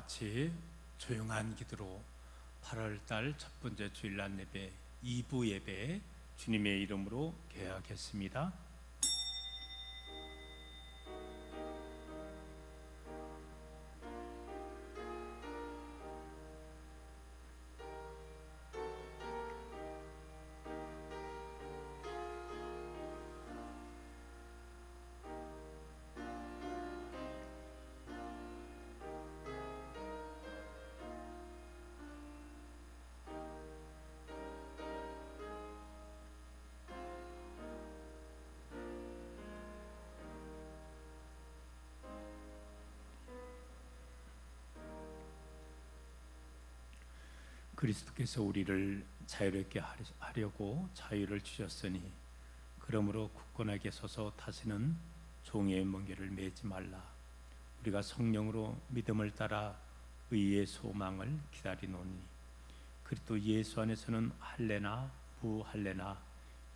같이 조용한 기도로 8월달 첫 번째 주일 낮 예배 2부 예배 주님의 이름으로 개하겠습니다. 그리스도께서 우리를 자유롭게 하려고 자유를 주셨으니 그러므로 굳건하게 서서 다시는 종의 멍에를 매지 말라. 우리가 성령으로 믿음을 따라 의의 소망을 기다리노니 그리스도 예수 안에서는 할례나 부할례나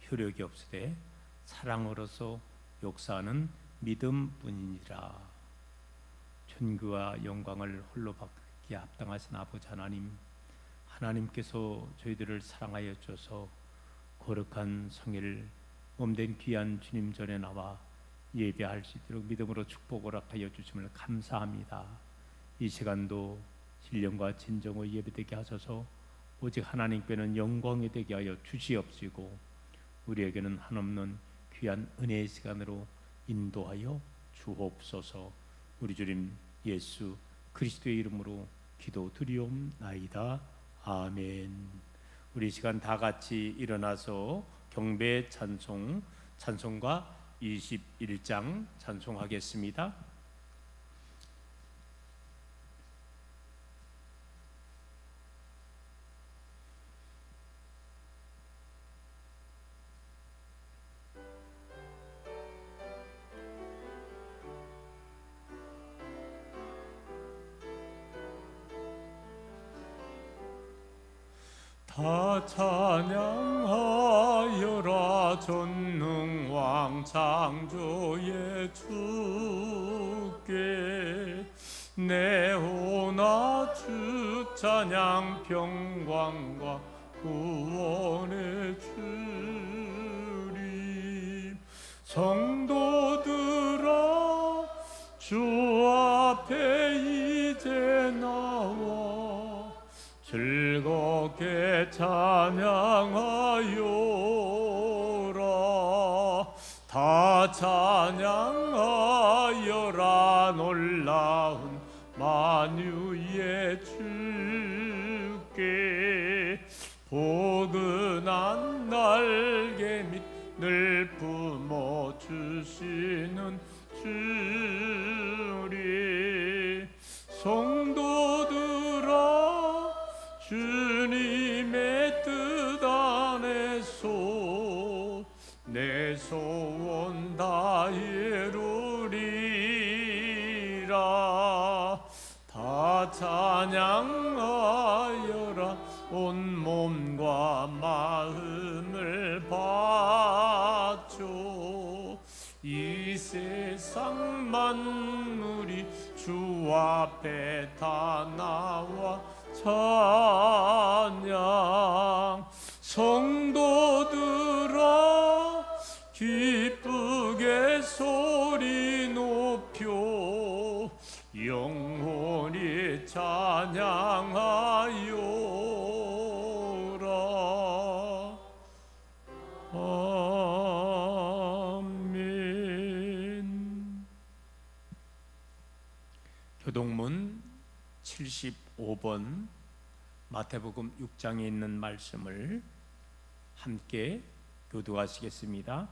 효력이 없으되 사랑으로서 역사하는 믿음뿐이니라. 존귀와 영광을 홀로 받기에 합당하신 아버지 하나님께서 저희들을 사랑하여 주셔서 거룩한 성일 몸된 귀한 주님 전에 나와 예배할 수 있도록 믿음으로 축복을 허락하여 주심을 감사합니다. 이 시간도 신령과 진정의 예배되게 하셔서 오직 하나님께는 영광이 되게 하여 주시옵시고 우리에게는 한없는 귀한 은혜의 시간으로 인도하여 주옵소서. 우리 주님 예수 그리스도의 이름으로 기도드리옵나이다. 아멘. 우리 시간 다 같이 일어나서 경배 찬송가 21장 찬송하겠습니다. 다 찬양하여라 전능왕 창조의 주께 내오나 주 찬양 평강과 구원의 주님 성도들아 주 앞에 이제 나와 즐겁게 찬양하여라. 다 찬양하여라. 놀라운 만유의 주께 포근한 날개 밑 늘 품어주시는 주리 성도들아 주님의 뜻 안에서 내 소원 다 이루리라. 다 찬양하여라. 온 몸과 마음을 바쳐 이 세상 만물이 주 앞에 다 나와 찬양 성도들아 기쁘게 소리 높여 영원히 찬양하여라. 아멘. 교동문 75번 마태복음 6장에 있는 말씀을 함께 교도하시겠습니다.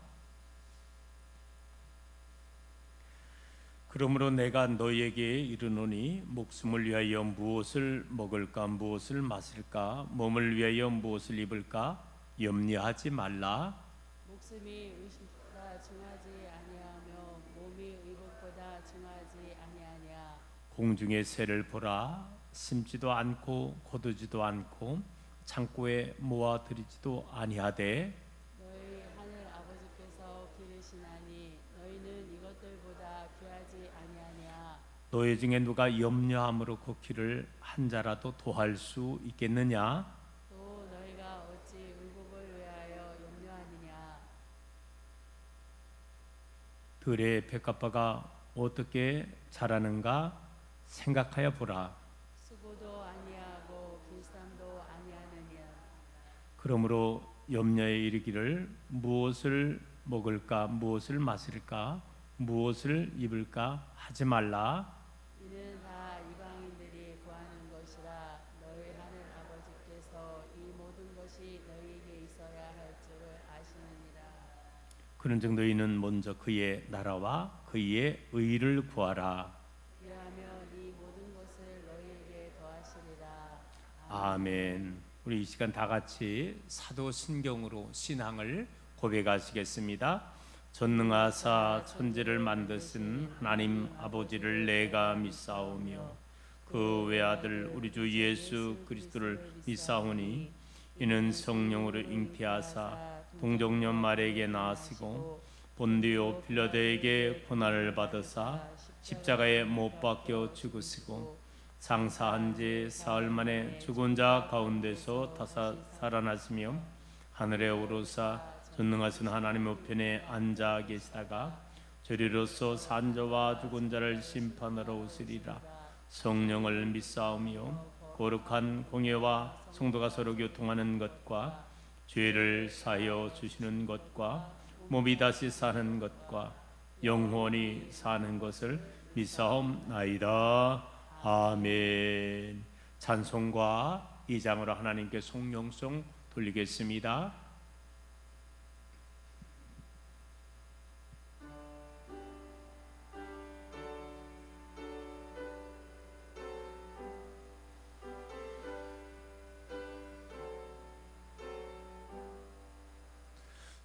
그러므로 내가 너희에게 이르노니 목숨을 위하여 무엇을 먹을까 무엇을 마실까 몸을 위하여 무엇을 입을까 염려하지 말라. 목숨이 의식보다 증하지 아니하며 몸이 의복보다 증하지 아니하냐. 공중의 새를 보라. 심지도 않고 거두지도 않고 창고에 모아들이지도 아니하되 너희 하늘 아버지께서 기르시나니 너희는 이것들보다 귀하지 아니하냐. 너희 중에 누가 염려함으로 걷기를 한 자라도 도할 수 있겠느냐? 또 너희가 어찌 의복을 위하여 염려하느냐? 들의 백합화가 어떻게 자라는가 생각하여 보라. 수고도 아니하고 길쌈도 아니하느냐? 그러므로 염려에 이르기를 무엇을 먹을까, 무엇을 마실까, 무엇을 입을까 하지 말라. 이는 다 이방인들이 구하는 것이라. 너희 하늘 아버지께서 이 모든 것이 너희에게 있어야 할 줄을 아시느니라. 그런즉 너희는 먼저 그의 나라와 그의 의를 구하라. 그리하면 이 모든 것을 너희에게 더하시리라. 아멘. 우리 이 시간 다 같이 사도신경으로 신앙을 고백하시겠습니다. 전능하사 천지를 만드신 하나님 아버지를 내가 믿사오며 그 외아들 우리 주 예수 그리스도를 믿사오니 이는 성령으로 잉태하사 동정녀 마리아에게 나으시고 본디오 빌라도에게 고난을 받으사 십자가에 못 박혀 죽으시고 장사한 지 사흘 만에 죽은 자 가운데서 다시 살아나시며 하늘에 오르사 전능하신 하나님의 우편에 앉아 계시다가 저리로서 산자와 죽은 자를 심판하러 오시리라. 성령을 믿사오며 거룩한 공예와 성도가 서로 교통하는 것과 죄를 사하여 주시는 것과 몸이 다시 사는 것과 영원히 사는 것을 믿사옵나이다. 아멘. 찬송과 2장으로 하나님께 송영송 돌리겠습니다.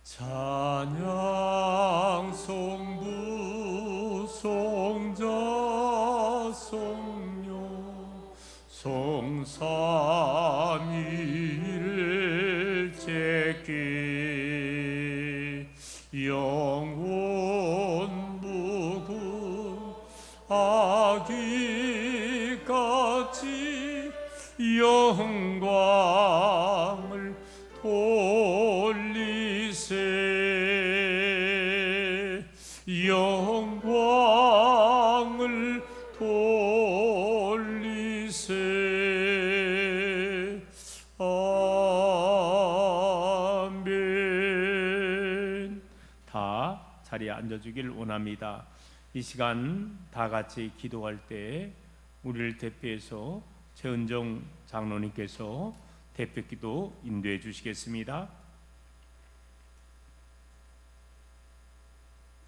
찬양 송부 송자 송요 송삼위를 제기 영원 무궁 아기같이 영광을 돌리세 영광을 돌리세 아멘. 다 자리에 앉아주길 원합니다. 이 시간 다 같이 기도할 때 우리를 대표해서 최은정 장로님께서 대표기도 인도해 주시겠습니다.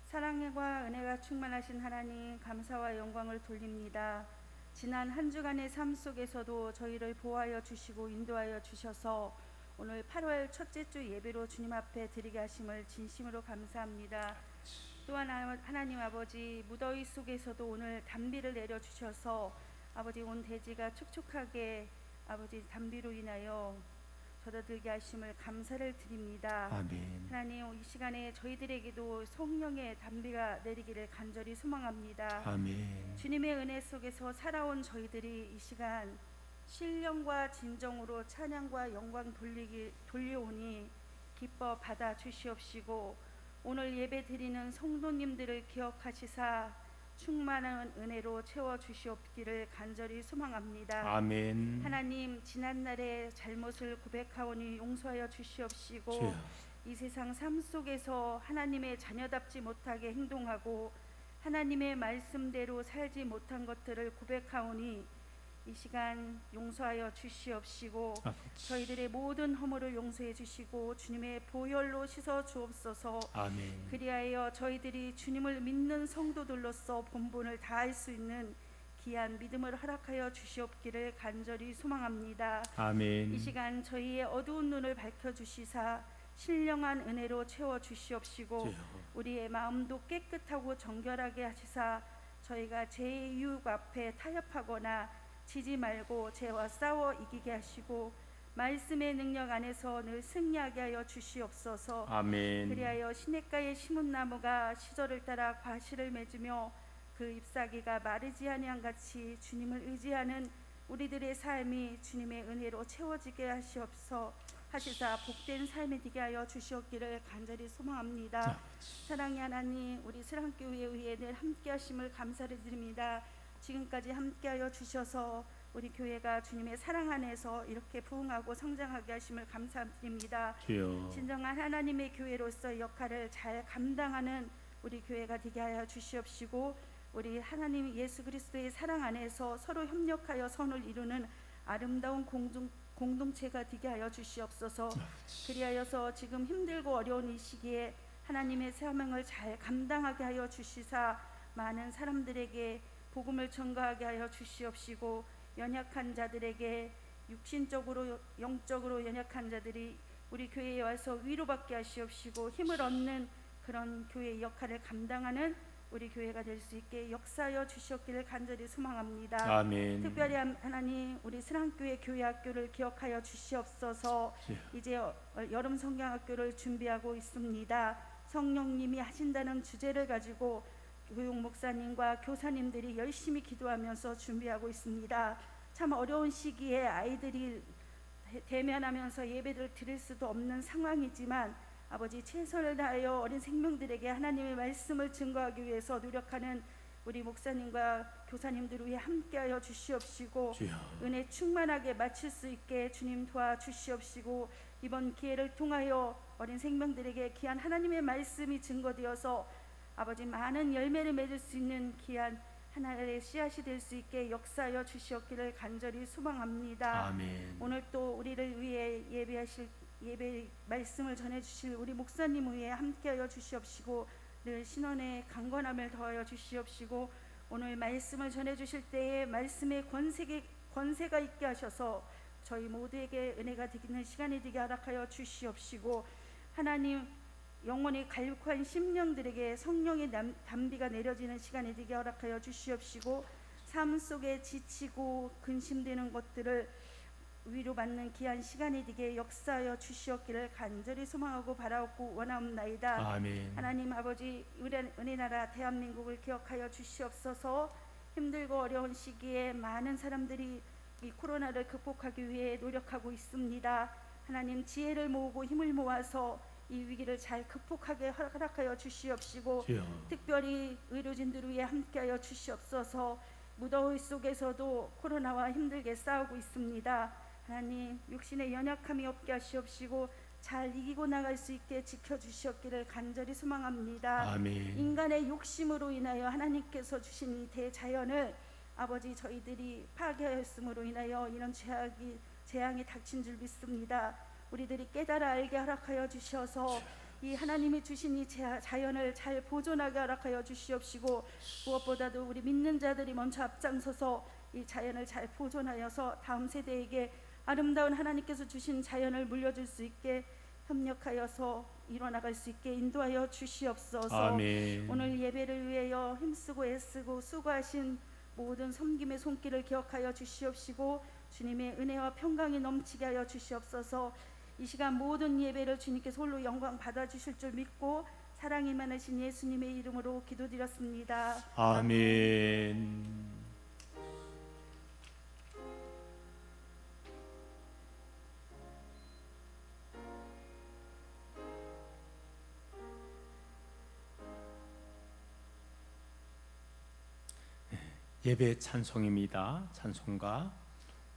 사랑과 은혜가 충만하신 하나님, 감사와 영광을 돌립니다. 지난 한 주간의 삶 속에서도 저희를 보호하여 주시고 인도하여 주셔서 오늘 8월 첫째 주 예배로 주님 앞에 드리게 하심을 진심으로 감사합니다. 또한 하나님 아버지, 무더위 속에서도 오늘 단비를 내려 주셔서 아버지 온 대지가 촉촉하게 아버지 단비로 인하여 젖어들게 하심을 감사를 드립니다. 아멘. 하나님, 이 시간에 저희들에게도 성령의 단비가 내리기를 간절히 소망합니다. 아멘. 주님의 은혜 속에서 살아온 저희들이 이 시간 신령과 진정으로 찬양과 영광 돌려오니 기뻐 받아 주시옵시고, 오늘 예배 드리는 성도님들을 기억하시사 충만한 은혜로 채워 주시옵기를 간절히 소망합니다. 아멘. 하나님, 지난날의 잘못을 고백하오니 용서하여 주시옵시고, 주여. 이 세상 삶 속에서 하나님의 자녀답지 못하게 행동하고 하나님의 말씀대로 살지 못한 것들을 고백하오니 이 시간 용서하여 주시옵시고, 저희들의 모든 허물을 용서해 주시고 주님의 보혈로 씻어 주옵소서. 아멘. 그리하여 저희들이 주님을 믿는 성도들로서 본분을 다할 수 있는 귀한 믿음을 허락하여 주시옵기를 간절히 소망합니다. 아멘. 이 시간 저희의 어두운 눈을 밝혀주시사 신령한 은혜로 채워 주시옵시고, 우리의 마음도 깨끗하고 정결하게 하시사 저희가 죄의 유혹 앞에 타협하거나 지지 말고 죄와 싸워 이기게 하시고 말씀의 능력 안에서 늘 승리하게 하여 주시옵소서. 아멘. 그리하여 시냇가에 심은 나무가 시절을 따라 과실을 맺으며 그 잎사귀가 마르지 아니한 같이 주님을 의지하는 우리들의 삶이 주님의 은혜로 채워지게 하시옵소. 하시사 복된 삶이 되게 하여 주시옵기를 간절히 소망합니다. 사랑의 하나님, 우리 사랑교회 위에 늘 함께 하심을 감사를 드립니다. 지금까지 함께 하여 주셔서 우리 교회가 주님의 사랑 안에서 이렇게 부흥하고 성장하게 하심을 감사드립니다. 주여. 진정한 하나님의 교회로서 역할을 잘 감당하는 우리 교회가 되게 하여 주시옵시고, 우리 하나님 예수 그리스도의 사랑 안에서 서로 협력하여 선을 이루는 아름다운 공동체가 되게 하여 주시옵소서. 그리하여서 지금 힘들고 어려운 이 시기에 하나님의 사명을 잘 감당하게 하여 주시사 많은 사람들에게 복음을 전가하게 하여 주시옵시고, 연약한 자들에게 육신적으로 영적으로 연약한 자들이 우리 교회에 와서 위로받게 하시옵시고, 힘을 얻는 그런 교회의 역할을 감당하는 우리 교회가 될 수 있게 역사하여 주시옵기를 간절히 소망합니다. 아멘. 특별히 하나님, 우리 사랑교회 교회학교를 기억하여 주시옵소서. 이제 여름 성경학교를 준비하고 있습니다. 성령님이 하신다는 주제를 가지고 교육 목사님과 교사님들이 열심히 기도하면서 준비하고 있습니다. 참 어려운 시기에 아이들이 대면하면서 예배를 드릴 수도 없는 상황이지만 아버지, 최선을 다하여 어린 생명들에게 하나님의 말씀을 증거하기 위해서 노력하는 우리 목사님과 교사님들을 위해 함께하여 주시옵시고, 주여. 은혜 충만하게 마칠 수 있게 주님 도와주시옵시고, 이번 기회를 통하여 어린 생명들에게 귀한 하나님의 말씀이 증거되어서 아버지 많은 열매를 맺을 수 있는 귀한 하나님의 씨앗이 될 수 있게 역사하여 주시옵기를 간절히 소망합니다. 아멘. 오늘 또 우리를 위해 예배 말씀을 전해주실 우리 목사님 위에 함께하여 주시옵시고, 늘 신원의 강건함을 더하여 주시옵시고, 오늘 말씀을 전해주실 때에 말씀의 권세가 있게 하셔서 저희 모두에게 은혜가 되는 시간이 되게 허락하여 주시옵시고, 하나님 영원히 갈급한 심령들에게 성령의 담비가 내려지는 시간이 되게 허락하여 주시옵시고, 삶 속에 지치고 근심되는 것들을 위로받는 귀한 시간이 되게 역사하여 주시옵기를 간절히 소망하고 바라옵고 원하옵나이다. 아멘. 하나님 아버지, 은혜 나라 대한민국을 기억하여 주시옵소서. 힘들고 어려운 시기에 많은 사람들이 이 코로나를 극복하기 위해 노력하고 있습니다. 하나님, 지혜를 모으고 힘을 모아서 이 위기를 잘 극복하게 허락하여 주시옵시고, 주여. 특별히 의료진들을 위해 함께하여 주시옵소서. 무더위 속에서도 코로나와 힘들게 싸우고 있습니다. 하나님, 육신의 연약함이 없게 하시옵시고 잘 이기고 나갈 수 있게 지켜주시옵기를 간절히 소망합니다. 아멘. 인간의 욕심으로 인하여 하나님께서 주신 이 대자연을 아버지, 저희들이 파괴하였음으로 인하여 이런 재앙이 닥친 줄 믿습니다. 우리들이 깨달아 알게 허락하여 주셔서 이 하나님이 주신 이 자연을 잘 보존하게 허락하여 주시옵시고, 무엇보다도 우리 믿는 자들이 먼저 앞장서서 이 자연을 잘 보존하여서 다음 세대에게 아름다운 하나님께서 주신 자연을 물려줄 수 있게 협력하여서 이뤄나갈 수 있게 인도하여 주시옵소서. 아멘. 오늘 예배를 위하여 힘쓰고 애쓰고 수고하신 모든 섬김의 손길을 기억하여 주시옵시고, 주님의 은혜와 평강이 넘치게 하여 주시옵소서. 이 시간 모든 예배를 주님께서 홀로 영광 받아주실 줄 믿고 사랑이 많으신 예수님의 이름으로 기도드렸습니다. 아멘. 예배 찬송입니다. 찬송가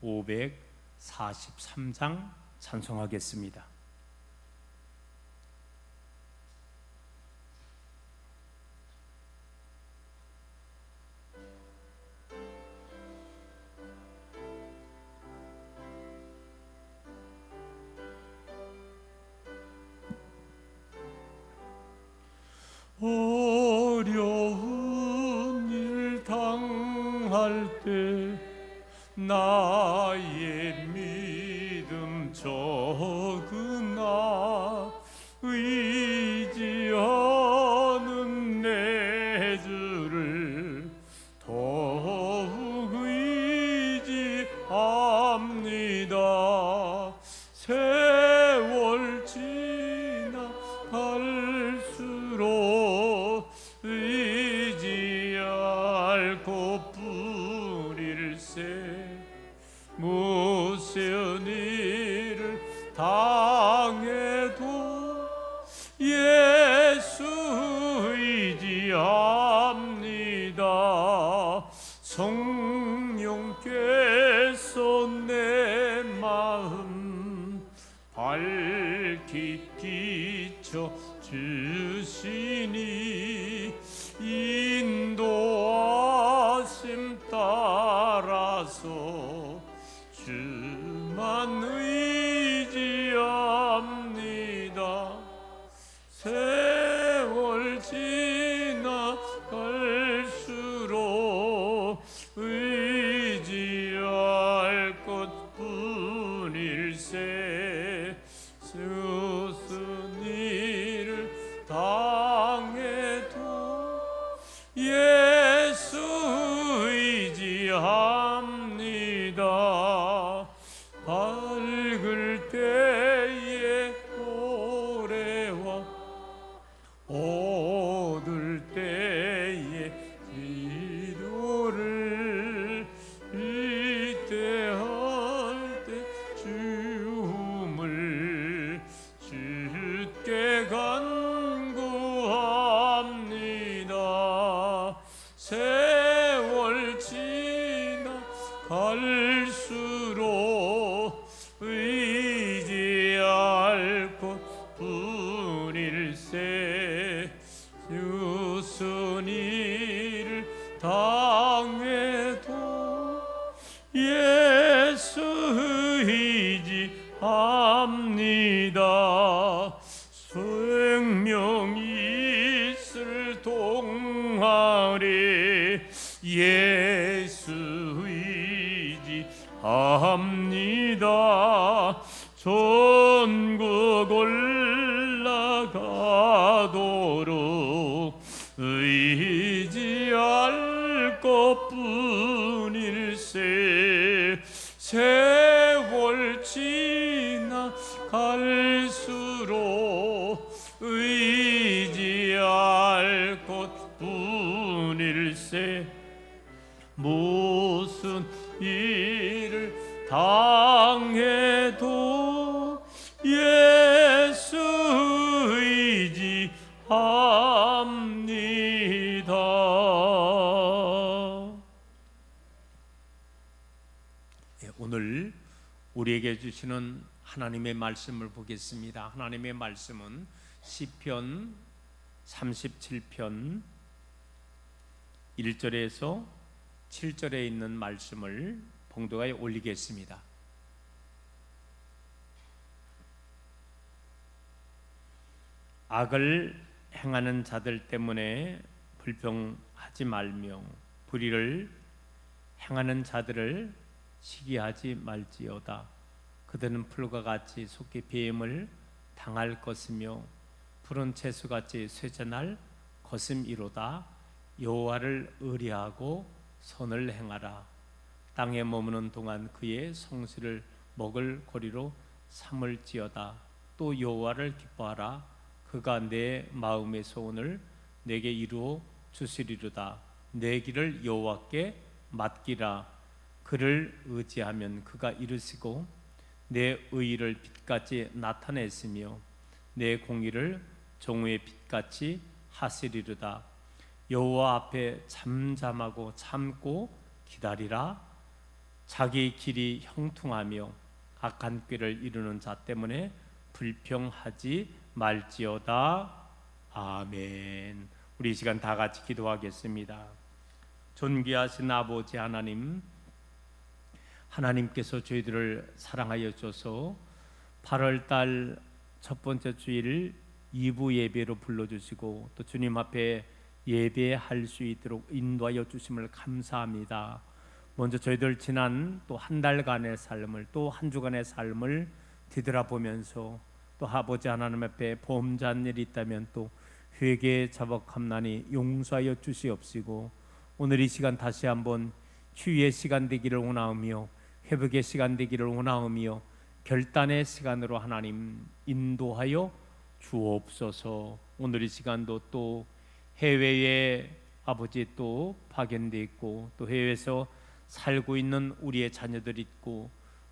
543장 찬송하겠습니다. 어려운 일 당할 때 나의 믿음 적으나 의지하는 내 주를 더욱 의지합니다. 세월 지나갈수록 의지하는 무슨 일을 당해도 예수 의지합니다. 성령께서 내 마음 밝히 비춰 주시니 인도하심 따라서 주만 의지합니다. 세월 지나갈수록 의지할 것뿐일세. 무슨 일을 당해도 예수 의지합니다. 밝을 때에 노래와 어두울 때에 기도를 이때할 때 주음을 주께 간구합니다. 세월 지나갈수록 의지할 것뿐일세. 무슨 일을 당해도 예수 의지합니다. 생명이 있을 동안에 예수 의지합니다. 전국 올라가도록 의지할 것뿐일세. 세월 지나갈수록 의지할 것뿐일세. 무슨 일을 당해도 예수 의지합니다. 오늘 우리에게 주시는 하나님의 말씀을 보겠습니다. 하나님의 말씀은 시편 37편 1절에서 7절에 있는 말씀을 봉독하여 올리겠습니다. 악을 행하는 자들 때문에 불평하지 말며 불의를 행하는 자들을 시기하지 말지어다. 그들은 풀과 같이 속히 배임을 당할 것이며 푸른 채소같이 쇠잔할 것임이로다. 여호와를 의뢰하고 선을 행하라. 땅에 머무는 동안 그의 성실을 먹을 고리로 삼을지어다. 또 여호와를 기뻐하라. 그가 내 마음의 소원을 내게 이루어 주시리로다. 내 길을 여호와께 맡기라. 그를 의지하면 그가 이루시고 내 의의를 빛같이 나타내시며 내 공의를 정오의 빛같이 하시리로다. 여호와 앞에 잠잠하고 참고 기다리라. 자기 길이 형통하며 악한 꾀를 이루는 자 때문에 불평하지 말지어다. 아멘. 우리 이 시간 다 같이 기도하겠습니다. 존귀하신 아버지 하나님, 하나님께서 저희들을 사랑하여 주셔서 8월달 첫 번째 주일 2부 예배로 불러주시고 또 주님 앞에 예배할 수 있도록 인도하여 주심을 감사합니다. 먼저 저희들 지난 또 한 달간의 삶을 또 한 주간의 삶을 뒤돌아보면서 또 아버지 하나님 앞에 범죄한 일이 있다면 또 회개 자복함나니 용서하여 주시옵시고 오늘 이 시간 다시 한번 치유의 시간 되기를 원하오며 회복의 시간 되기를 원하오며 결단의 시간으로 하나님 인도하여 주옵소서. 오늘 이 시간도 또 해외에 아버지 또 파견돼 있고 또 해외에서 살고 있는 우리의 자녀들이 있고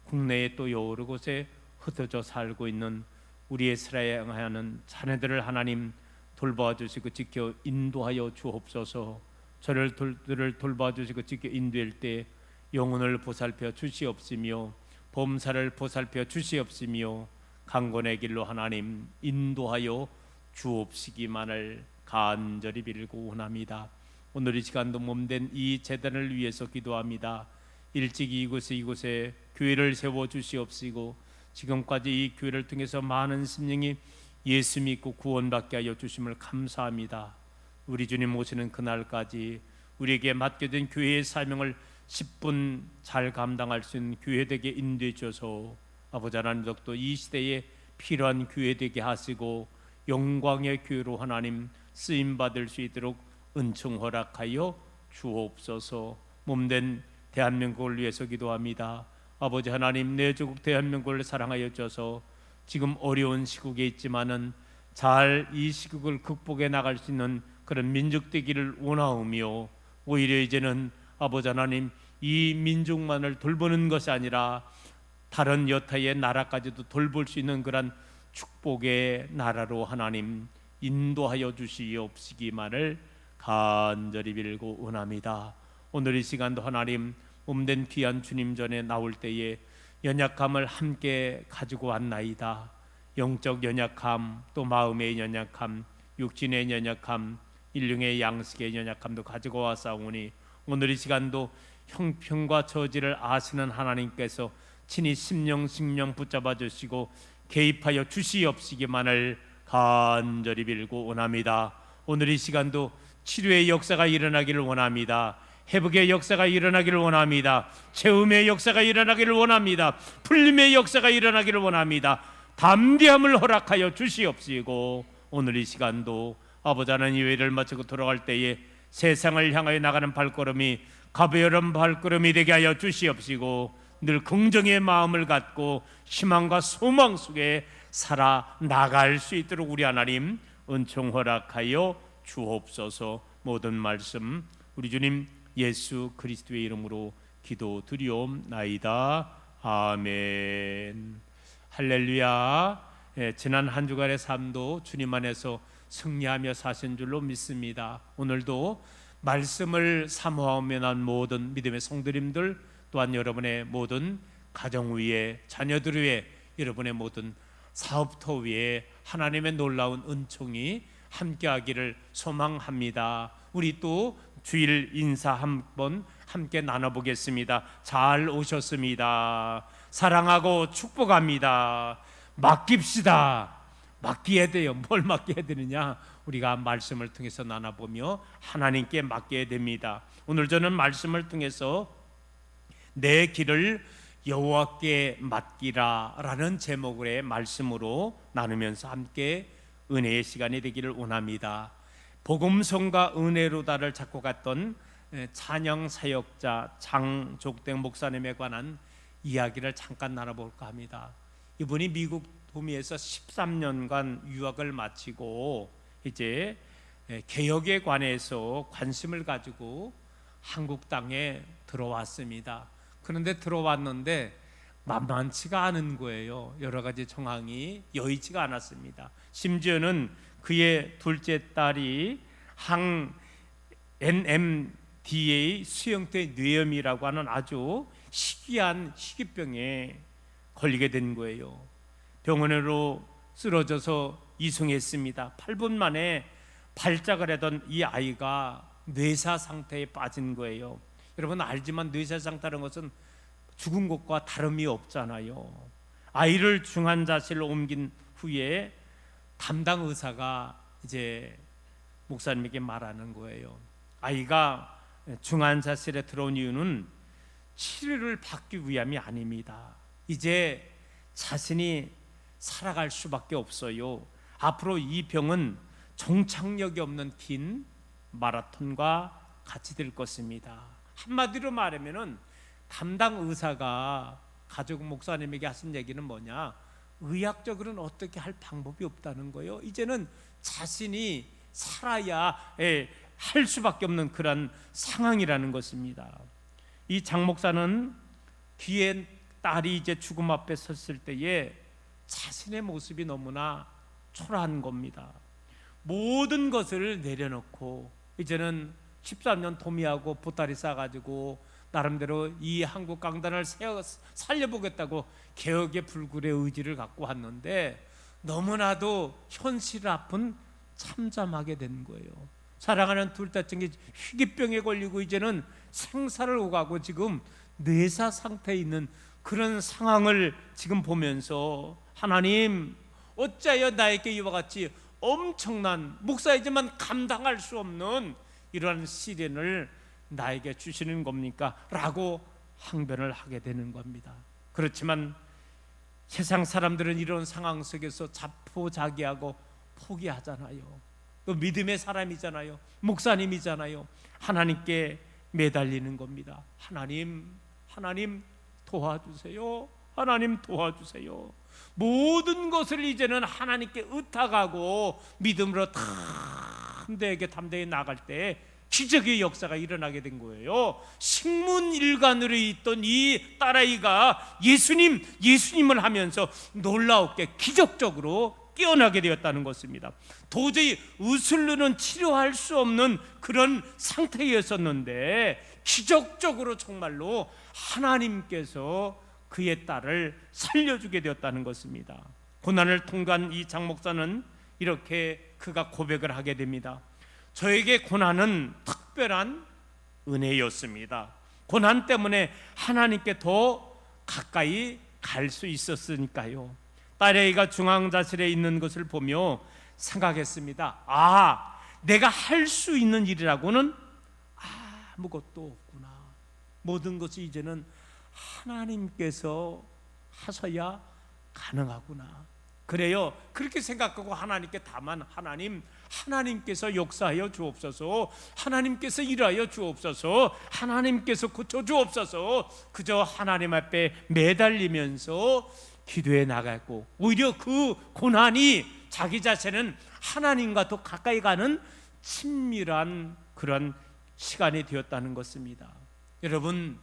국내에 또 여러 곳에 흩어져 살고 있는 우리의 사랑하는 자녀들을 하나님 돌봐 주시고 지켜 인도하여 주옵소서. 저를 돌봐 주시고 지켜 인도할 때 영혼을 보살펴 주시옵시며 범사를 보살펴 주시옵시며 강권의 길로 하나님 인도하여 주옵시기만을 간절히 빌고 원합니다. 오늘 이 시간도 몸된 이 재단을 위해서 기도합니다. 일찍 이곳에 교회를 세워 주시옵시고 지금까지 이 교회를 통해서 많은 심령이 예수 믿고 구원받게 하여 주심을 감사합니다. 우리 주님 오시는 그날까지 우리에게 맡겨진 교회의 사명을 10분 잘 감당할 수 있는 교회 되게 인도해 주셔서 아버지 하나님 덕도 이 시대에 필요한 교회 되게 하시고 영광의 교회로 하나님 쓰임받을 수 있도록 은총 허락하여 주옵소서. 몸된 대한민국을 위해서 기도합니다. 아버지 하나님 내 조국 대한민국을 사랑하여 주셔서 지금 어려운 시국에 있지만은 잘 이 시국을 극복해 나갈 수 있는 그런 민족 되기를 원하오며 오히려 이제는 아버지 하나님 이 민족만을 돌보는 것이 아니라 다른 여타의 나라까지도 돌볼 수 있는 그런 축복의 나라로 하나님 인도하여 주시옵시기만을 간절히 빌고 원합니다. 오늘 이 시간도 하나님 몸된 귀한 주님 전에 나올 때에 연약함을 함께 가지고 왔나이다. 영적 연약함, 또 마음의 연약함, 육신의 연약함, 일용의 양식의 연약함도 가지고 왔사오니 오늘 이 시간도 형편과 처지를 아시는 하나님께서 친히 심령 붙잡아 주시고 개입하여 주시옵시기만을 간절히 빌고 원합니다. 오늘 이 시간도 치료의 역사가 일어나기를 원합니다. 회복의 역사가 일어나기를 원합니다. 채움의 역사가 일어나기를 원합니다. 풀림의 역사가 일어나기를 원합니다. 담대함을 허락하여 주시옵시고 오늘 이 시간도 아버지 하나님 예배를 마치고 돌아갈 때에 세상을 향하여 나가는 발걸음이 가벼운 발걸음이 되게 하여 주시옵시고 늘 긍정의 마음을 갖고 희망과 소망 속에 살아나갈 수 있도록 우리 하나님 은총 허락하여 주옵소서. 모든 말씀 우리 주님 예수 그리스도의 이름으로 기도드리옵나이다. 아멘. 할렐루야. 지난 한 주간의 삶도 주님 안에서 승리하며 사신 줄로 믿습니다. 오늘도 말씀을 사모하며 난 모든 믿음의 성도님들 또한 여러분의 모든 가정 위에 자녀들 위에 여러분의 모든 사업터 위에 하나님의 놀라운 은총이 함께하기를 소망합니다. 우리 또 주일 인사 한번 함께 나눠보겠습니다. 잘 오셨습니다. 사랑하고 축복합니다. 맡깁시다. 맡겨야 돼요. 뭘 맡겨야 되느냐? 우리가 말씀을 통해서 나눠보며 하나님께 맡겨야 됩니다. 오늘 저는 말씀을 통해서 내 길을 여호와께 맡기라 라는 제목의 말씀으로 나누면서 함께 은혜의 시간이 되기를 원합니다. 복음성과 은혜로다를 잡고 갔던 찬양 사역자 장족댕 목사님에 관한 이야기를 잠깐 나눠볼까 합니다. 이분이 미국 도미에서 13년간 유학을 마치고 이제 개혁에 관해서 관심을 가지고 한국 땅에 들어왔습니다. 그런데 들어왔는데 만만치가 않은 거예요. 여러 가지 정황이 여의치가 않았습니다. 심지어는 그의 둘째 딸이 항 NMDA 수형태 뇌염이라고 하는 아주 희귀한 희귀병에 걸리게 된 거예요. 병원으로 쓰러져서 이송했습니다. 8분 만에 발작을 하던 이 아이가 뇌사 상태에 빠진 거예요. 여러분 알지만 뇌사 상태라는 것은 죽은 것과 다름이 없잖아요. 아이를 중환자실로 옮긴 후에 담당 의사가 이제 목사님에게 말하는 거예요. 아이가 중환자실에 들어온 이유는 치료를 받기 위함이 아닙니다. 이제 자신이 살아갈 수밖에 없어요. 앞으로 이 병은 종착역이 없는 긴 마라톤과 같이 될 것입니다. 한마디로 말하면은 담당 의사가 가족 목사님에게 하신 얘기는 뭐냐? 의학적으로는 어떻게 할 방법이 없다는 거예요. 이제는 자신이 살아야 할 수밖에 없는 그런 상황이라는 것입니다. 이 장 목사는 귀에 딸이 이제 죽음 앞에 섰을 때에 자신의 모습이 너무나 초라한 겁니다. 모든 것을 내려놓고 이제는 13년 도미하고 보따리 싸가지고 나름대로 이 한국 강단을 살려보겠다고 개혁의 불굴의 의지를 갖고 왔는데 너무나도 현실 앞은 참담하게 된 거예요. 사랑하는 둘째증이 희귀병에 걸리고 이제는 생사를 오가고 지금 뇌사 상태에 있는 그런 상황을 지금 보면서 하나님 어찌하여 나에게 이와 같이 엄청난 목사이지만 감당할 수 없는 이러한 시련을 나에게 주시는 겁니까? 라고 항변을 하게 되는 겁니다. 그렇지만 세상 사람들은 이런 상황 속에서 자포자기하고 포기하잖아요. 또 믿음의 사람이잖아요. 목사님이잖아요. 하나님께 매달리는 겁니다. 하나님 도와주세요. 하나님 도와주세요. 모든 것을 이제는 하나님께 의탁하고 믿음으로 담대하게 나갈 때 기적의 역사가 일어나게 된 거예요. 식문일간으로 있던 이 딸아이가 예수님을 하면서 놀라웠게 기적적으로 깨어나게 되었다는 것입니다. 도저히 의술로는 치료할 수 없는 그런 상태였었는데 기적적으로 정말로 하나님께서 그의 딸을 살려주게 되었다는 것입니다. 고난을 통과한 이 장 목사는 이렇게 그가 고백을 하게 됩니다. 저에게 고난은 특별한 은혜였습니다. 고난 때문에 하나님께 더 가까이 갈 수 있었으니까요. 딸아이가 중환자실에 있는 것을 보며 생각했습니다. 내가 할 수 있는 일이라고는 아무것도 없구나. 모든 것이 이제는 하나님께서 하셔야 가능하구나. 그래요. 그렇게 생각하고 하나님께 다만 하나님께서 역사하여 주옵소서, 하나님께서 일하여 주옵소서, 하나님께서 고쳐 주옵소서, 그저 하나님 앞에 매달리면서 기도해 나가고 오히려 그 고난이 자기 자신은 하나님과 더 가까이 가는 친밀한 그런 시간이 되었다는 것입니다. 여러분,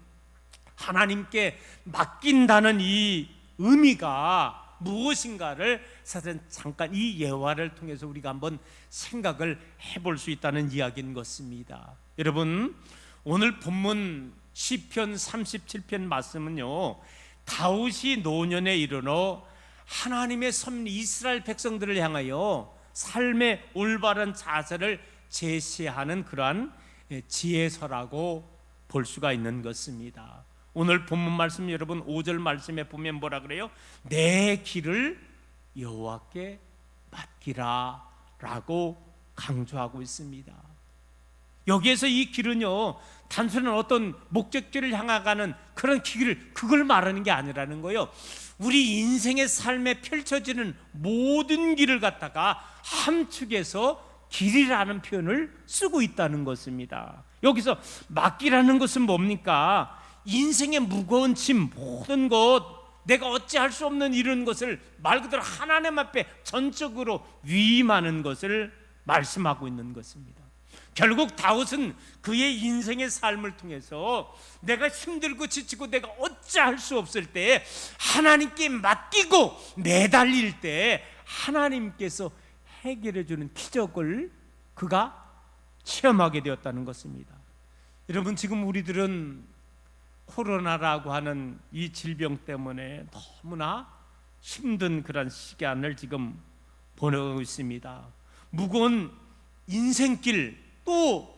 하나님께 맡긴다는 이 의미가 무엇인가를 사실 잠깐 이 예화를 통해서 우리가 한번 생각을 해볼 수 있다는 이야기인 것입니다. 여러분, 오늘 본문 시편 37편 말씀은요, 다윗이 노년에 이르러 하나님의 섭리 이스라엘 백성들을 향하여 삶의 올바른 자세를 제시하는 그러한 지혜서라고 볼 수가 있는 것입니다. 오늘 본문 말씀 여러분 5절 말씀에 보면 뭐라 그래요? 내 길을 여호와께 맡기라 라고 강조하고 있습니다. 여기에서 이 길은요, 단순한 어떤 목적지를 향해가는 그런 길, 그걸 말하는 게 아니라는 거예요. 우리 인생의 삶에 펼쳐지는 모든 길을 갖다가 함축해서 길이라는 표현을 쓰고 있다는 것입니다. 여기서 맡기라는 것은 뭡니까? 인생의 무거운 짐, 모든 것, 내가 어찌할 수 없는 이런 것을 말 그대로 하나님 앞에 전적으로 위임하는 것을 말씀하고 있는 것입니다. 결국 다윗은 그의 인생의 삶을 통해서 내가 힘들고 지치고 내가 어찌할 수 없을 때 하나님께 맡기고 매달릴 때 하나님께서 해결해 주는 기적을 그가 체험하게 되었다는 것입니다. 여러분, 지금 우리들은 코로나라고 하는 이 질병 때문에 너무나 힘든 그런 시간을 지금 보내고 있습니다. 무거운 인생길, 또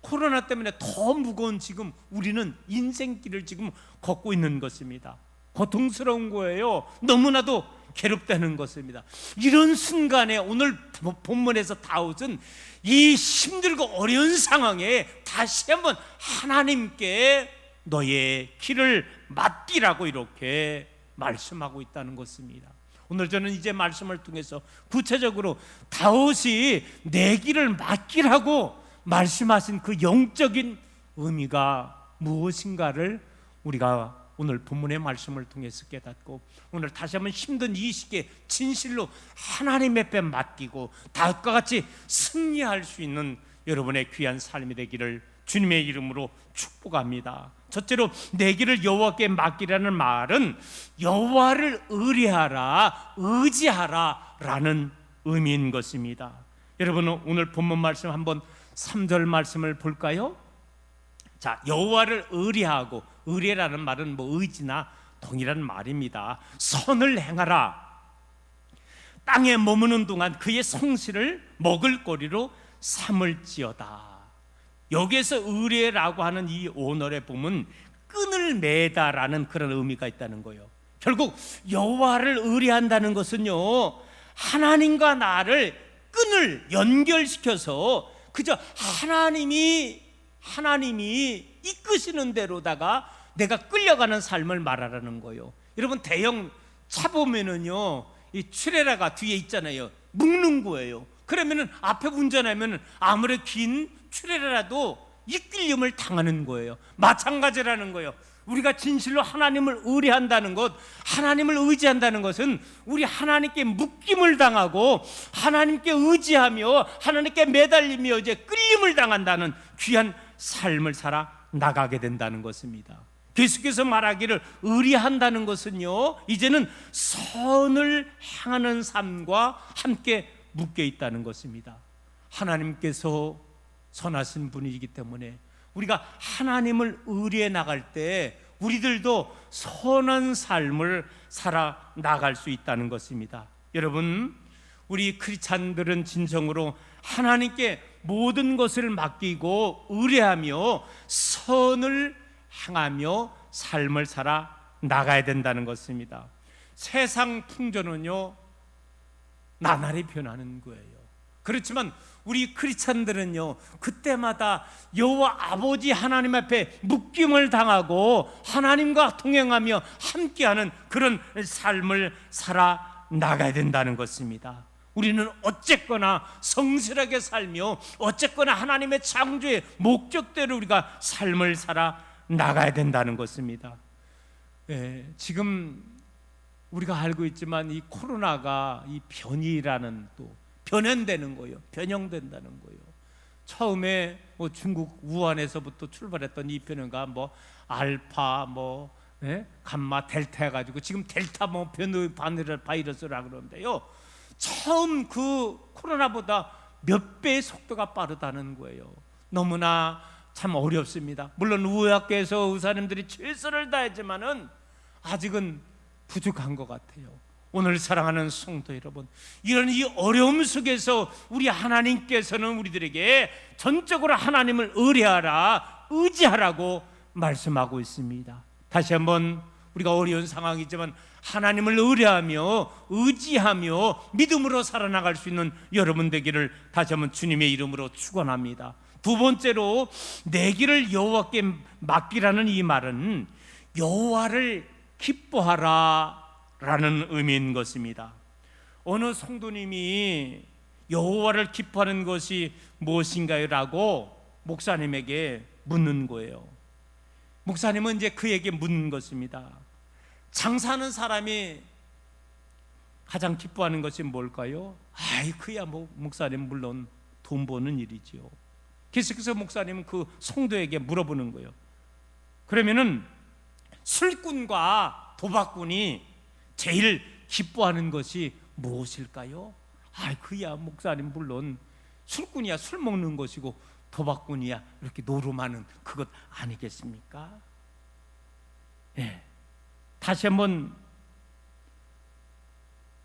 코로나 때문에 더 무거운 지금 우리는 인생길을 지금 걷고 있는 것입니다. 고통스러운 거예요. 너무나도 괴롭다는 것입니다. 이런 순간에 오늘 본문에서 다윗은 이 힘들고 어려운 상황에 다시 한번 하나님께 너의 길을 맡기라고 이렇게 말씀하고 있다는 것입니다. 오늘 저는 이제 말씀을 통해서 구체적으로 다윗이 내 길을 맡기라고 말씀하신 그 영적인 의미가 무엇인가를 우리가 오늘 본문의 말씀을 통해서 깨닫고 오늘 다시 한번 힘든 이 시기에 진실로 하나님 앞에 맡기고 다윗과 같이 승리할 수 있는 여러분의 귀한 삶이 되기를 주님의 이름으로 축복합니다. 첫째로 내 길을 여호와께 맡기라는 말은 여호와를 의뢰하라, 의지하라 라는 의미인 것입니다. 여러분, 오늘 본문 말씀 한번 3절 말씀을 볼까요? 자, 여호와를 의뢰하고, 의뢰라는 말은 뭐 의지나 동일한 말입니다. 선을 행하라. 땅에 머무는 동안 그의 성실을 먹을거리로 삼을지어다. 여기에서 의뢰라고 하는 이 오늘의 보면 끈을 매다라는 그런 의미가 있다는 거예요. 결국 여호와를 의뢰한다는 것은요, 하나님과 나를 끈을 연결시켜서 그저 하나님이 이끄시는 대로다가 내가 끌려가는 삶을 말하라는 거예요. 여러분, 대형 차 보면은요, 이 트레라가 뒤에 있잖아요. 묶는 거예요. 그러면은 앞에 운전하면 아무리 긴 트레라라도 이끌림을 당하는 거예요. 마찬가지라는 거예요. 우리가 진실로 하나님을 의뢰한다는 것, 하나님을 의지한다는 것은 우리 하나님께 묶임을 당하고 하나님께 의지하며 하나님께 매달리며 이제 끌림을 당한다는 귀한 삶을 살아 나가게 된다는 것입니다. 계속해서 말하기를 의뢰한다는 것은요, 이제는 선을 향하는 삶과 함께 묶여 있다는 것입니다. 하나님께서 선하신 분이기 때문에 우리가 하나님을 의뢰해 나갈 때 우리들도 선한 삶을 살아 나갈 수 있다는 것입니다. 여러분, 우리 크리스찬들은 진정으로 하나님께 모든 것을 맡기고 의뢰하며 선을 향하며 삶을 살아 나가야 된다는 것입니다. 세상 풍조는요, 나날이 변하는 거예요. 그렇지만 우리 크리스찬들은요, 그때마다 여호와 아버지 하나님 앞에 묶임을 당하고 하나님과 동행하며 함께하는 그런 삶을 살아 나가야 된다는 것입니다. 우리는 어쨌거나 성실하게 살며 어쨌거나 하나님의 창조의 목적대로 우리가 삶을 살아 나가야 된다는 것입니다. 지금 우리가 알고 있지만 이 코로나가 이 변이라는 또 변형되는 거예요. 변형된다는 거예요. 처음에 뭐 중국 우한에서부터 출발했던 이 변형가 뭐 알파 감마 델타 해가지고 지금 델타 바이러스라 그러는데요. 처음 그 코로나보다 몇 배의 속도가 빠르다는 거예요. 너무나 참 어렵습니다. 물론 의학계에서 의사님들이 최선을 다했지만은 아직은 부족한 것 같아요. 오늘 사랑하는 성도 여러분, 이런 이 어려움 속에서 우리 하나님께서는 우리들에게 전적으로 하나님을 의뢰하라, 의지하라고 말씀하고 있습니다. 다시 한번 우리가 어려운 상황이지만 하나님을 의뢰하며 의지하며 믿음으로 살아나갈 수 있는 여러분 되기를 다시 한번 주님의 이름으로 축원합니다. 두 번째로 내 길을 여호와께 맡기라는 이 말은 여호와를 기뻐하라 라는 의미인 것입니다. 어느 성도님이 여호와를 기뻐하는 것이 무엇인가요? 라고 목사님에게 묻는 거예요. 목사님은 이제 그에게 묻는 것입니다. 장사하는 사람이 가장 기뻐하는 것이 뭘까요? 그야 뭐 목사님 물론 돈 버는 일이지요. 계속해서 목사님은 그 성도에게 물어보는 거예요. 그러면은 술꾼과 도박꾼이 제일 기뻐하는 것이 무엇일까요? 그야 목사님 물론 술꾼이야 술 먹는 것이고 도박꾼이야 이렇게 노름하는 그것 아니겠습니까? 다시 한번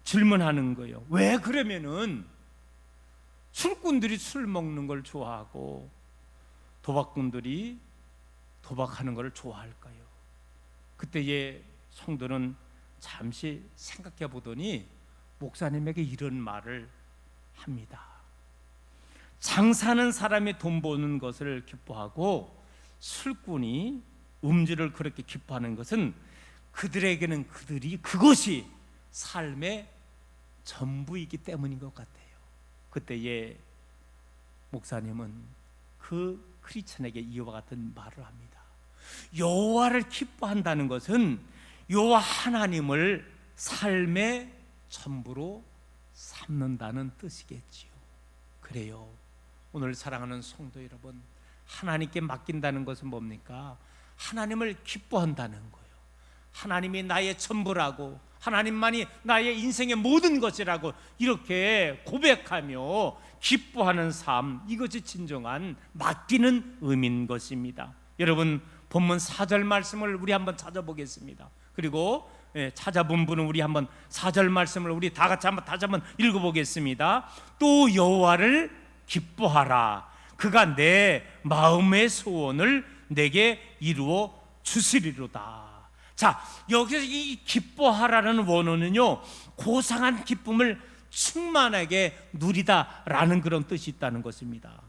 질문하는 거예요. 왜 그러면은 술꾼들이 술 먹는 걸 좋아하고 도박꾼들이 도박하는 걸 좋아할까요? 그때의 성도는 잠시 생각해 보더니 목사님에게 이런 말을 합니다. 장사하는 사람이 돈 버는 것을 기뻐하고 술꾼이 음주를 그렇게 기뻐하는 것은 그들에게는 그것이 삶의 전부이기 때문인 것 같아요. 그때의 목사님은 그 크리스천에게 이와 같은 말을 합니다. 여호와를 기뻐한다는 것은 여호와 하나님을 삶의 전부로 삼는다는 뜻이겠지요. 그래요. 오늘 사랑하는 성도 여러분, 하나님께 맡긴다는 것은 뭡니까? 하나님을 기뻐한다는 거예요. 하나님이 나의 전부라고, 하나님만이 나의 인생의 모든 것이라고 이렇게 고백하며 기뻐하는 삶, 이것이 진정한 맡기는 의미인 것입니다. 여러분, 본문 4절 말씀을 우리 한번 찾아보겠습니다. 그리고 찾아본 분은 우리 한번 4절 말씀을 우리 다 같이 다시 한번 읽어보겠습니다. 또 여호와를 기뻐하라. 그가 내 마음의 소원을 내게 이루어 주시리로다. 자, 여기서 이 기뻐하라는 원어는요, 고상한 기쁨을 충만하게 누리다라는 그런 뜻이 있다는 것입니다.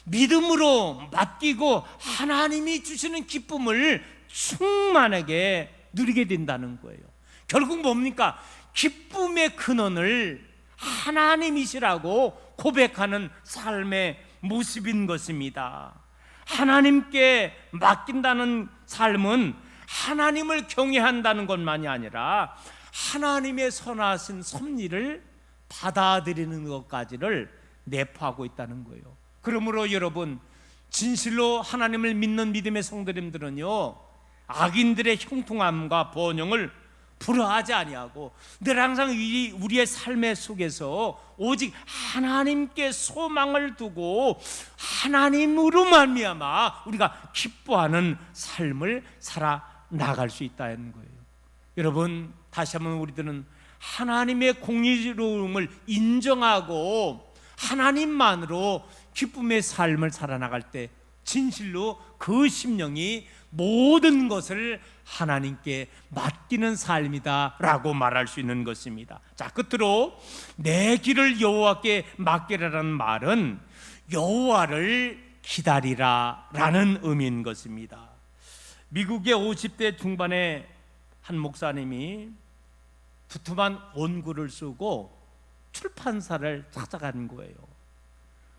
믿음으로 맡기고 하나님이 주시는 기쁨을 충만하게 누리게 된다는 거예요. 결국 뭡니까? 기쁨의 근원을 하나님이시라고 고백하는 삶의 모습인 것입니다. 하나님께 맡긴다는 삶은 하나님을 경외한다는 것만이 아니라 하나님의 선하신 섭리를 받아들이는 것까지를 내포하고 있다는 거예요. 그러므로 여러분, 진실로 하나님을 믿는 믿음의 성도님들은요, 악인들의 형통함과 번영을 불허하지 아니하고 늘 항상 우리의 삶의 속에서 오직 하나님께 소망을 두고 하나님으로 말미암아 우리가 기뻐하는 삶을 살아나갈 수 있다는 거예요. 여러분, 다시 한번 우리들은 하나님의 공의로움을 인정하고 하나님만으로 기쁨의 삶을 살아나갈 때 진실로 그 심령이 모든 것을 하나님께 맡기는 삶이다 라고 말할 수 있는 것입니다. 자, 끝으로 내 길을 여호와께 맡기라는 말은 여호와를 기다리라 라는 의미인 것입니다. 미국의 50대 중반의 한 목사님이 두툼한 원고를 쓰고 출판사를 찾아간 거예요.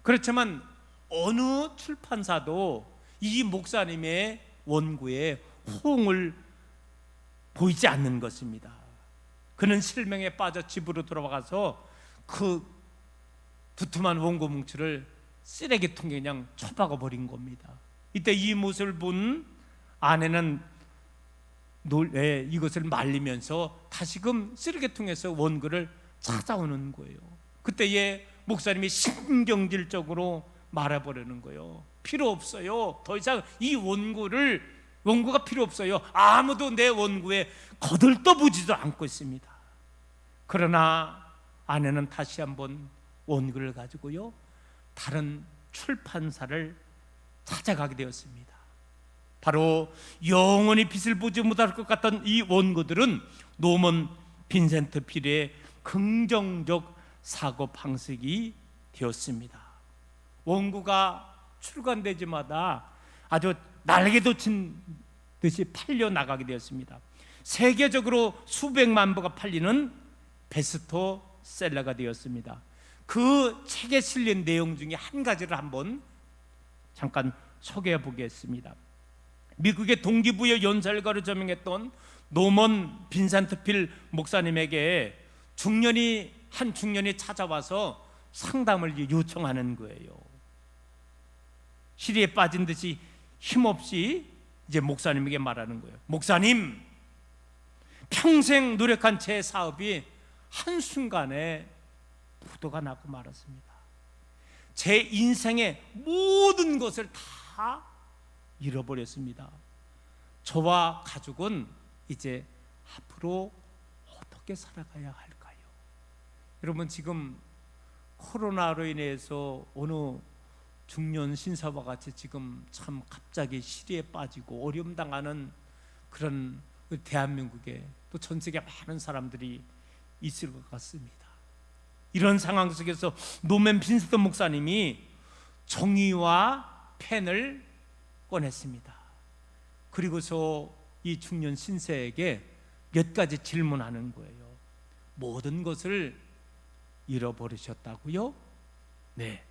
그렇지만 어느 출판사도 이 목사님의 원고에 호응을 보이지 않는 것입니다. 그는 실명에 빠져 집으로 돌아가서 그 두툼한 원고 뭉치를 쓰레기통에 그냥 처박아 버린 겁니다. 이때 이 모습을 본 아내는 이것을 말리면서 다시금 쓰레기통에서 원고를 찾아오는 거예요. 그때에 목사님이 신경질적으로 말해버리는 거예요. 필요 없어요. 더 이상 이 원고가 필요 없어요. 아무도 내 원고에 거들떠보지도 않고 있습니다. 그러나 아내는 다시 한번 원고를 가지고요, 다른 출판사를 찾아가게 되었습니다. 바로 영원히 빛을 보지 못할 것 같던 이 원고들은 노먼 빈센트 필의 긍정적 사고 방식이 되었습니다. 원고가 출간되지마다 아주 날개도 친 듯이 팔려 나가게 되었습니다. 세계적으로 수백만 부가 팔리는 베스트셀러가 되었습니다. 그 책에 실린 내용 중에 한 가지를 한번 잠깐 소개해 보겠습니다. 미국의 동기부여 연설가로 저명했던 노먼 빈센트 필 목사님에게 한 중년이 찾아와서 상담을 요청하는 거예요. 시리에 빠진 듯이 힘없이 이제 목사님에게 말하는 거예요. 목사님, 평생 노력한 제 사업이 한순간에 부도가 나고 말았습니다. 제 인생의 모든 것을 다 잃어버렸습니다. 저와 가족은 이제 앞으로 어떻게 살아가야 할까요? 여러분, 지금 코로나로 인해서 어느 중년 신사와 같이 지금 참 갑자기 시리에 빠지고 어려움 당하는 그런 대한민국에 또 전 세계 많은 사람들이 있을 것 같습니다. 이런 상황 속에서 노먼 빈센트 목사님이 종이와 펜을 꺼냈습니다. 그리고서 이 중년 신세에게 몇 가지 질문하는 거예요. 모든 것을 잃어버리셨다고요? 네.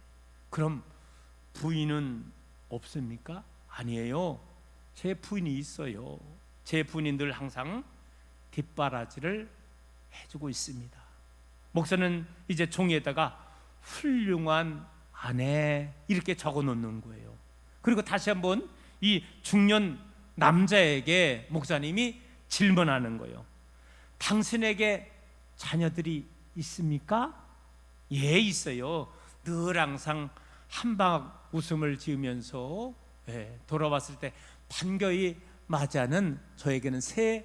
그럼 부인은 없습니까? 아니에요. 제 부인이 있어요. 제 부인이 늘 항상 뒷바라지를 해주고 있습니다. 목사는 이제 종이에다가 훌륭한 아내 이렇게 적어 놓는 거예요. 그리고 다시 한번 이 중년 남자에게 목사님이 질문하는 거예요. 당신에게 자녀들이 있습니까? 예, 있어요. 늘 항상 한방 웃음을 지으면서 돌아왔을 때 반가이 맞이하는 저에게는 새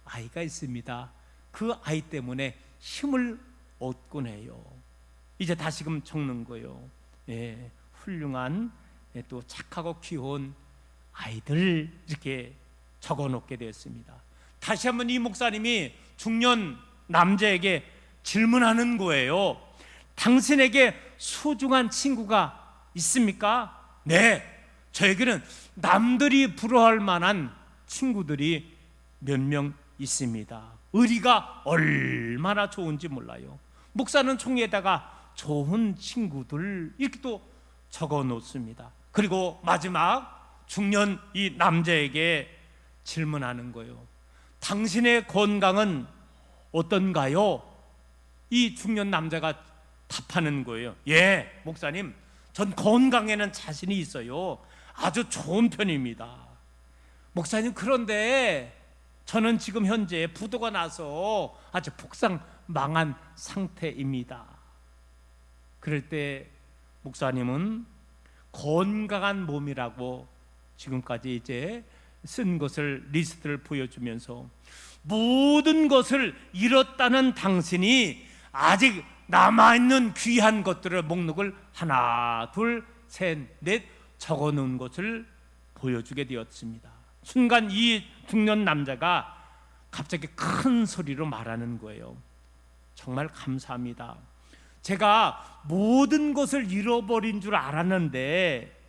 아이가 있습니다. 그 아이 때문에 힘을 얻곤 해요. 이제 다시금 적는 거예요. 훌륭한 또 착하고 귀여운 아이들 이렇게 적어놓게 되었습니다. 다시 한번 이 목사님이 중년 남자에게 질문하는 거예요. 당신에게 소중한 친구가 있습니까? 네, 저에게는 남들이 부러워할 만한 친구들이 몇 명 있습니다. 의리가 얼마나 좋은지 몰라요. 목사는 총에다가 좋은 친구들 이렇게 또 적어 놓습니다. 그리고 마지막 중년 이 남자에게 질문하는 거예요. 당신의 건강은 어떤가요? 이 중년 남자가 답하는 거예요. 예, 목사님, 전 건강에는 자신이 있어요. 아주 좋은 편입니다. 목사님, 그런데 저는 지금 현재 부도가 나서 아주 폭삭망한 상태입니다. 그럴 때 목사님은 건강한 몸이라고 지금까지 이제 쓴 것을 리스트를 보여주면서 모든 것을 잃었다는 당신이 아직 남아있는 귀한 것들의 목록을 하나, 둘, 셋, 넷 적어놓은 것을 보여주게 되었습니다. 순간 이 중년 남자가 갑자기 큰 소리로 말하는 거예요. 정말 감사합니다. 제가 모든 것을 잃어버린 줄 알았는데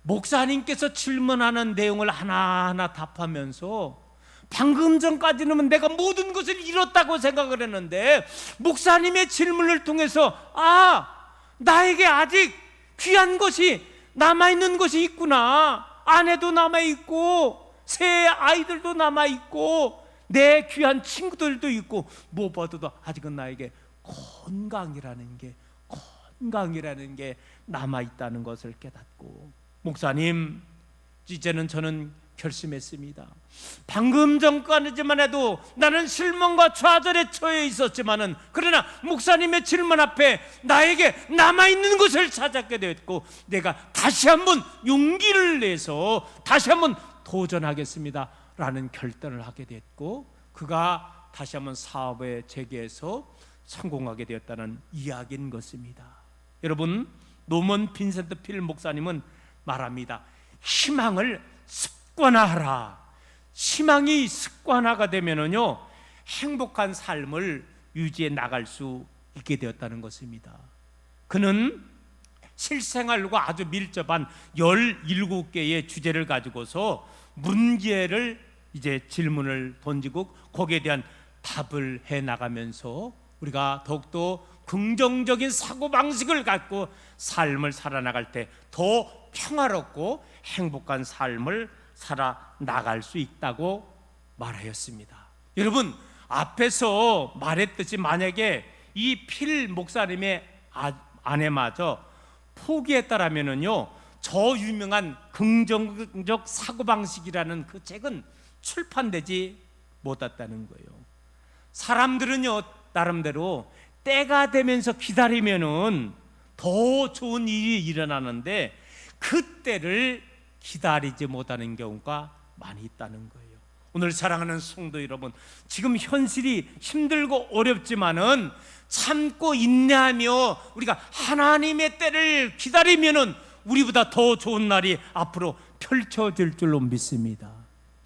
목사님께서 질문하는 내용을 하나하나 답하면서 방금 전까지는 내가 모든 것을 잃었다고 생각을 했는데 목사님의 질문을 통해서 나에게 아직 귀한 것이 남아있는 것이 있구나. 아내도 남아있고 새 아이들도 남아있고 내 귀한 친구들도 있고 무엇보다도 아직은 나에게 건강이라는 게 남아있다는 것을 깨닫고, 목사님, 이제는 저는 결심했습니다. 방금 전까지만 해도 나는 실망과 좌절에 처해 있었지만은, 그러나 목사님의 질문 앞에 나에게 남아있는 것을 찾았게 되었고, 내가 다시 한번 용기를 내서 다시 한번 도전하겠습니다 라는 결단을 하게 됐고, 그가 다시 한번 사업에 재개해서 성공하게 되었다는 이야기인 것입니다. 여러분, 노먼 빈센트 필 목사님은 말합니다. 희망을 습관화하라. 희망이 습관화가 되면은요, 행복한 삶을 유지해 나갈 수 있게 되었다는 것입니다. 그는 실생활과 아주 밀접한 17개의 주제를 가지고서 문제를 이제 질문을 던지고 거기에 대한 답을 해 나가면서 우리가 더욱더 긍정적인 사고방식을 갖고 삶을 살아나갈 때 더 평화롭고 행복한 삶을 살아나갈 수 있다고 말하였습니다. 여러분, 앞에서 말했듯이 만약에 이 필 목사님의 아내마저 포기했다라면은요, 저 유명한 긍정적 사고방식이라는 그 책은 출판되지 못했다는 거예요. 사람들은요, 나름대로 때가 되면서 기다리면은 더 좋은 일이 일어나는데 그때를 기다리지 못하는 경우가 많이 있다는 거예요. 오늘 사랑하는 성도 여러분, 지금 현실이 힘들고 어렵지만은 참고 인내하며 우리가 하나님의 때를 기다리면은 우리보다 더 좋은 날이 앞으로 펼쳐질 줄로 믿습니다.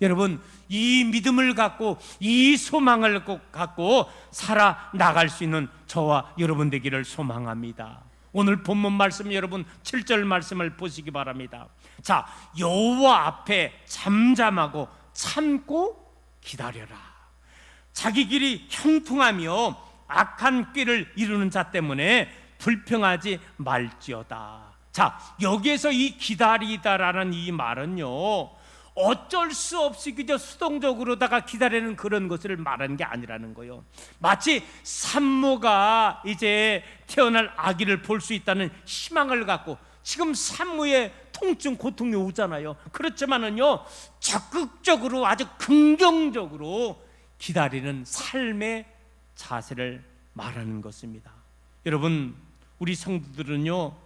여러분, 이 믿음을 갖고 이 소망을 갖고 살아나갈 수 있는 저와 여러분 되기를 소망합니다. 오늘 본문 말씀, 여러분 7절 말씀을 보시기 바랍니다. 자, 여호와 앞에 잠잠하고 참고 기다려라. 자기 길이 형통하며 악한 꾀를 이루는 자 때문에 불평하지 말지어다. 자, 여기에서 이 기다리다라는 이 말은요, 어쩔 수 없이 그저 수동적으로다가 기다리는 그런 것을 말하는 게 아니라는 거예요. 마치 산모가 이제 태어날 아기를 볼 수 있다는 희망을 갖고 지금 산모의 통증, 고통이 오잖아요. 그렇지만은요, 적극적으로 아주 긍정적으로 기다리는 삶의 자세를 말하는 것입니다. 여러분, 우리 성도들은요,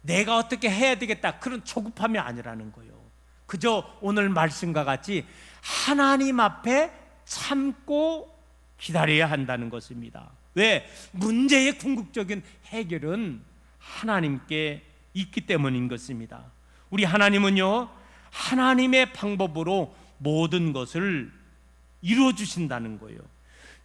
내가 어떻게 해야 되겠다 그런 조급함이 아니라는 거예요. 그저 오늘 말씀과 같이 하나님 앞에 참고 기다려야 한다는 것입니다. 왜? 문제의 궁극적인 해결은 하나님께 있기 때문인 것입니다. 우리 하나님은요, 하나님의 방법으로 모든 것을 이루어 주신다는 거예요.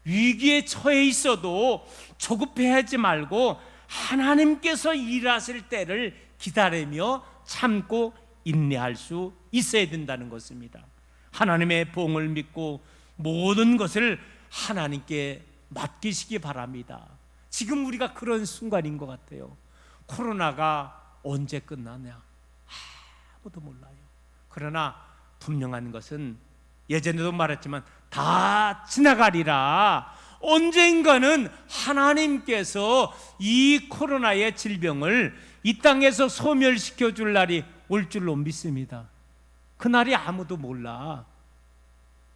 위기에 처해 있어도 조급해하지 말고 하나님께서 일하실 때를 기다리며 참고 인내할 수 있어야 된다는 것입니다. 하나님의 봉을 믿고 모든 것을 하나님께 맡기시기 바랍니다. 지금 우리가 그런 순간인 것 같아요. 코로나가 언제 끝나냐 아무도 몰라요. 그러나 분명한 것은 예전에도 말했지만 다 지나가리라. 언젠가는 하나님께서 이 코로나의 질병을 이 땅에서 소멸시켜 줄 날이 올 줄로 믿습니다. 그날이 아무도 몰라.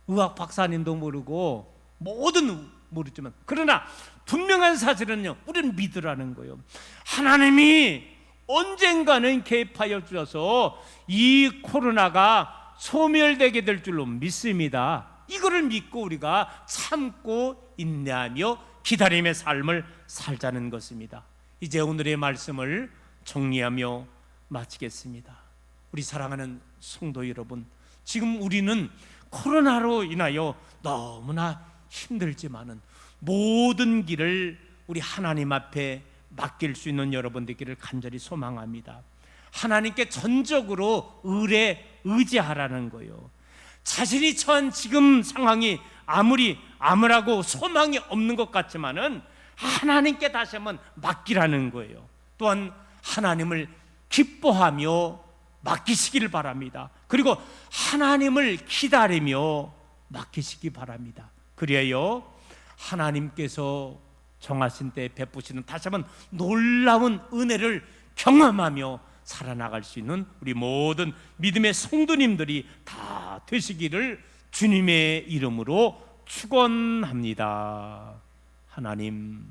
의학 박사님도 모르고 모든 모르지만, 그러나 분명한 사실은요, 우리는 믿으라는 거예요. 하나님이 언젠가는 개입하여 주셔서 이 코로나가 소멸되게 될 줄로 믿습니다. 이거를 믿고 우리가 참고 인내하며 기다림의 삶을 살자는 것입니다. 이제 오늘의 말씀을 정리하며 마치겠습니다. 우리 사랑하는 성도 여러분, 지금 우리는 코로나로 인하여 너무나 힘들지만은 모든 길을 우리 하나님 앞에 맡길 수 있는 여러분 되기를 간절히 소망합니다. 하나님께 전적으로 의지하라는 거예요. 자신이 처한 지금 상황이 아무리 암울하고 소망이 없는 것 같지만은 하나님께 다시 한번 맡기라는 거예요. 또한 하나님을 기뻐하며 맡기시기를 바랍니다. 그리고 하나님을 기다리며 맡기시기 바랍니다. 그래야 하나님께서 정하신 때 베푸시는 다시 한번 놀라운 은혜를 경험하며 살아나갈 수 있는 우리 모든 믿음의 성도님들이 다 되시기를 주님의 이름으로 축원합니다. 하나님,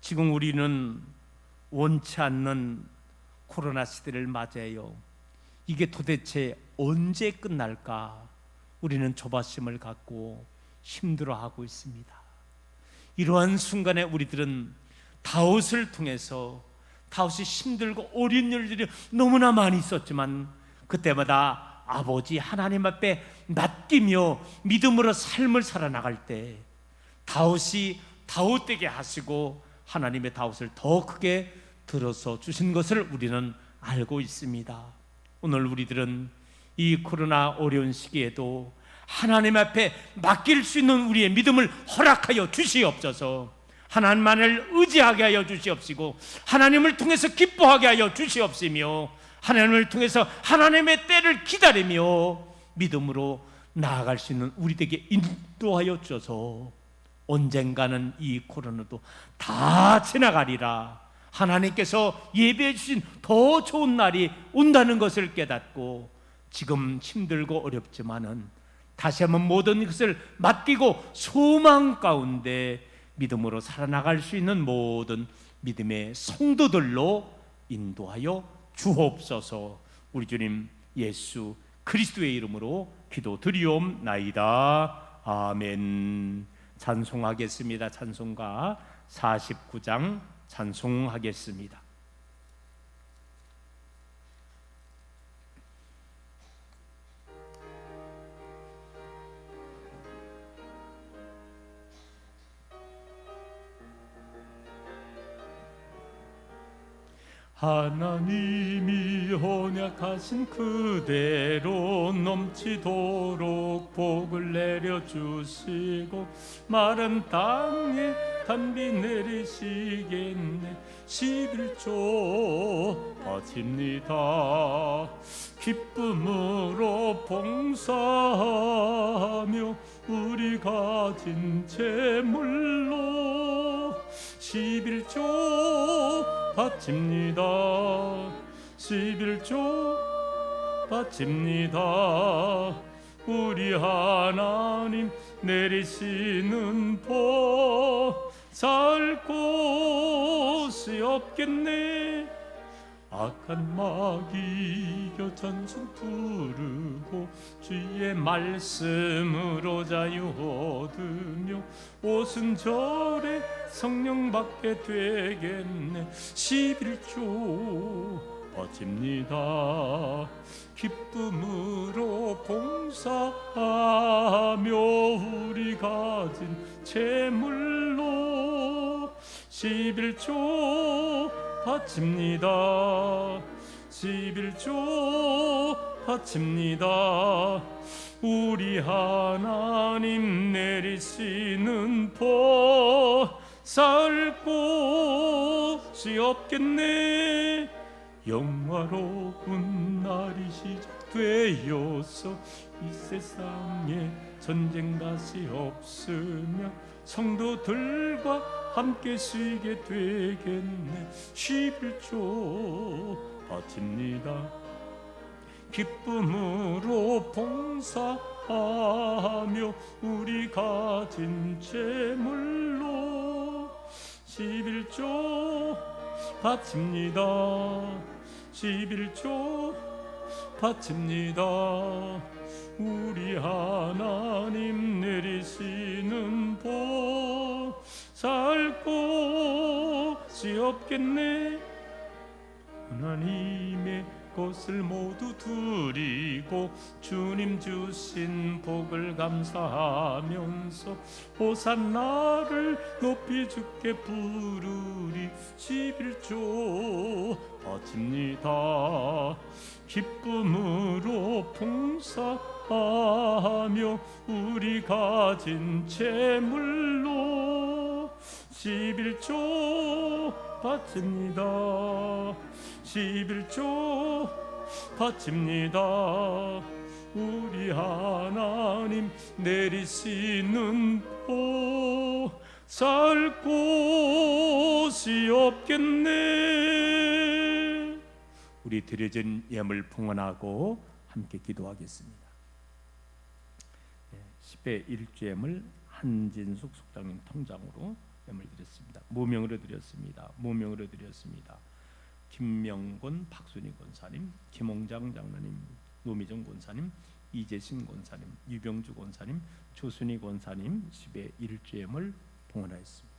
지금 우리는 원치 않는 코로나 시대를 맞이해요. 이게 도대체 언제 끝날까? 우리는 조바심을 갖고 힘들어하고 있습니다. 이러한 순간에 우리들은 다윗을 통해서, 다윗이 힘들고 어려운 일들이 너무나 많이 있었지만 그때마다 아버지 하나님 앞에 맡기며 믿음으로 삶을 살아나갈 때 다윗이 다윗되게 하시고 하나님의 다윗을 더 크게 들어서 주신 것을 우리는 알고 있습니다. 오늘 우리들은 이 코로나 어려운 시기에도 하나님 앞에 맡길 수 있는 우리의 믿음을 허락하여 주시옵소서. 하나님만을 의지하게 하여 주시옵시고 하나님을 통해서 기뻐하게 하여 주시옵시며 하나님을 통해서 하나님의 때를 기다리며 믿음으로 나아갈 수 있는 우리에게 인도하여 주셔서 언젠가는 이 코로나도 다 지나가리라. 하나님께서 예배해 주신 더 좋은 날이 온다는 것을 깨닫고 지금 힘들고 어렵지만은 다시 한번 모든 것을 맡기고 소망 가운데 믿음으로 살아나갈 수 있는 모든 믿음의 성도들로 인도하여 주옵소서. 우리 주님 예수 그리스도의 이름으로 기도드리옵나이다. 아멘. 찬송하겠습니다. 찬송가 49장 찬송하겠습니다. 하나님이 언약하신 그대로 넘치도록 복을 내려주시고 마른 땅에 단비 내리시겠네. 11조 바칩니다. 기쁨으로 봉사하며 우리 가진 재물로 11조 바칩니다. 11조 바칩니다. 우리 하나님 내리시는 복 살 곳이 없겠네. 악한 마귀 이겨 전승 부르고 주의 말씀으로 자유 얻으며 오순절에 성령 받게 되겠네. 11조 바칩니다. 기쁨으로 봉사하며 우리 가진 재물로 11조 바칩니다. 11조 바칩니다. 우리 하나님 내리시는 복 살 곳이 없겠네. 영화로운 날이 시작되어서 이 세상에 전쟁 다시 없으며 성도들과 함께 쉬게 되겠네. 11조 바칩니다. 기쁨으로 봉사하며 우리 가진 재물로 11조 바칩니다. 11조 바칩니다. 우리 하나님 내리시는 복 살 곳이 없겠네. 하나님의 것을 모두 드리고 주님 주신 복을 감사하면서 호산나를 높이 주께 부르리. 11조 바칩니다. 기쁨으로 봉사하며 우리 가진 재물로 11조 바칩니다. 11조 바칩니다. 우리 하나님 내리시는 복 살 곳이 없겠네. 우리 드려진 예물 봉헌하고 함께 기도하겠습니다. 10회 1주예물 한진숙 속장님 통장으로 예물 드렸습니다. 무명으로 드렸습니다. 무명으로 드렸습니다. 김명곤 박순희 권사님, 김홍장 장로님, 노미정 권사님, 이재신 권사님, 유병주 권사님, 조순희 권사님 10회 1주예물 봉헌하였습니다.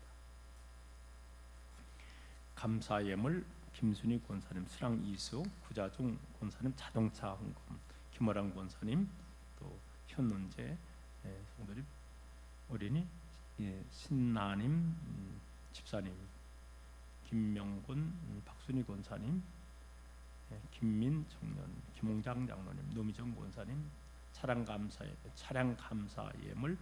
감사예물 김순희 권사님, 수랑 이수, 구자중 권사님, 자동차 헌금, 김호랑 권사님, 또 현논재 성도님, 어린이 신나님 집사님, 김명곤 박순희 권사님, 김민 청년, 김홍장 장로님, 노미정 권사님, 차량 감사 예물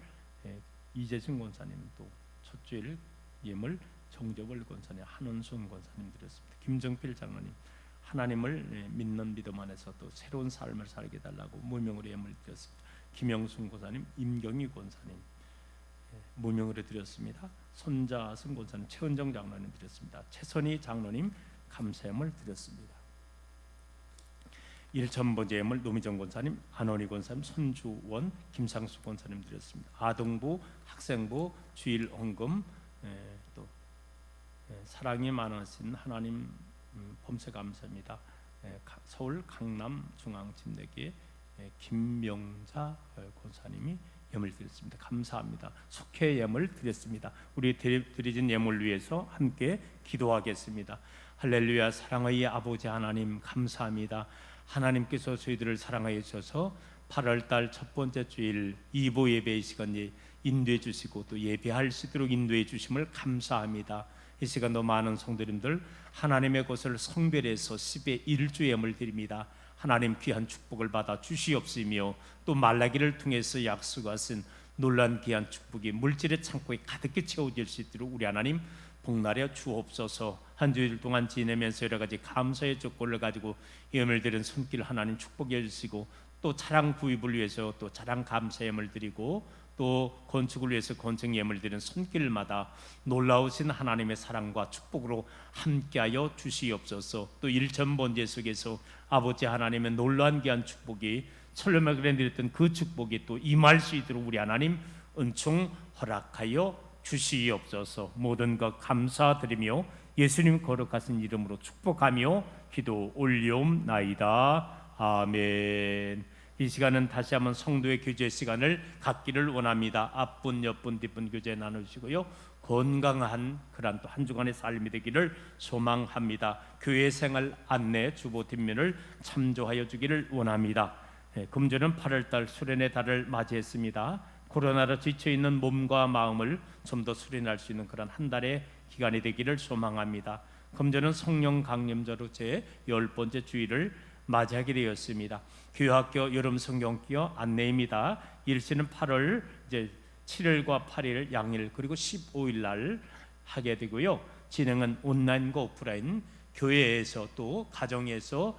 이재승 권사님, 또 첫주일 예물 정재월 권사님, 한원순 권사님 드렸습니다. 김정필 장로님, 하나님을 믿는 믿음 안에서 또 새로운 삶을 살게 달라고 무명으로 예물 드렸습니다. 김영순 권사님, 임경희 권사님 무명으로 드렸습니다. 손자승 권사님, 최은정 장로님 드렸습니다. 최선희 장로님 감사예물 드렸습니다. 1,000번째 예물 노미정 권사님, 안원희 권사님, 손주원, 김상수 권사님 드렸습니다. 아동부, 학생부, 주일 헌금, 또 사랑이 많으신 하나님 범세 감사합니다. 서울 강남 중앙 침례교회 김명자 권사님이 예물 드렸습니다. 감사합니다. 속회 예물 드렸습니다. 우리 드려진 예물 위해서 함께 기도하겠습니다. 할렐루야. 사랑의 아버지 하나님 감사합니다. 하나님께서 저희들을 사랑하여 주셔서 8월달 첫 번째 주일 2부 예배의 시간에 인도해 주시고 또 예배할 수 있도록 인도해 주심을 감사합니다. 이 시간도 많은 성도님들 하나님의 것을 성별해서 10의 1주 예물 드립니다. 하나님 귀한 축복을 받아 주시옵시며 또 말라기를 통해서 약속하신 놀란 귀한 축복이 물질의 창고에 가득히 채워질 수 있도록 우리 하나님 복날여 주옵소서. 한 주일 동안 지내면서 여러 가지 감사의 조건을 가지고 예물 드린 손길 하나님 축복해 주시고 또 차량 구입을 위해서 또 차량 감사 예물 드리고 또 건축을 위해서 건축 예물 드리는 손길마다 놀라우신 하나님의 사랑과 축복으로 함께하여 주시옵소서. 또 일천 번제 속에서 아버지 하나님의 놀라운 귀한 축복이 솔로몬에게 드렸던 그 축복이 또 임할 수 있도록 우리 하나님 은총 허락하여 주시옵소서. 모든 것 감사드리며 예수님 거룩하신 이름으로 축복하며 기도 올리옵나이다. 아멘. 이 시간은 다시 한번 성도의 교제 시간을 갖기를 원합니다. 앞분, 옆분, 뒷분 교제 나누시고요. 건강한 그런 또 한 주간의 삶이 되기를 소망합니다. 교회 생활 안내 주보 뒷면을 참조하여 주기를 원합니다. 금주는 8월달 수련의 달을 맞이했습니다. 코로나로 지쳐있는 몸과 마음을 좀 더 수련할 수 있는 그런 한 달의 기간이 되기를 소망합니다. 금주는 성령 강림절로 제 10번째 주일을 맞이하게 되었습니다. 교회학교 여름 성경기어 안내입니다. 일시는 8월 이제 7일과 8일 양일 그리고 15일 날 하게 되고요. 진행은 온라인과 오프라인, 교회에서 또 가정에서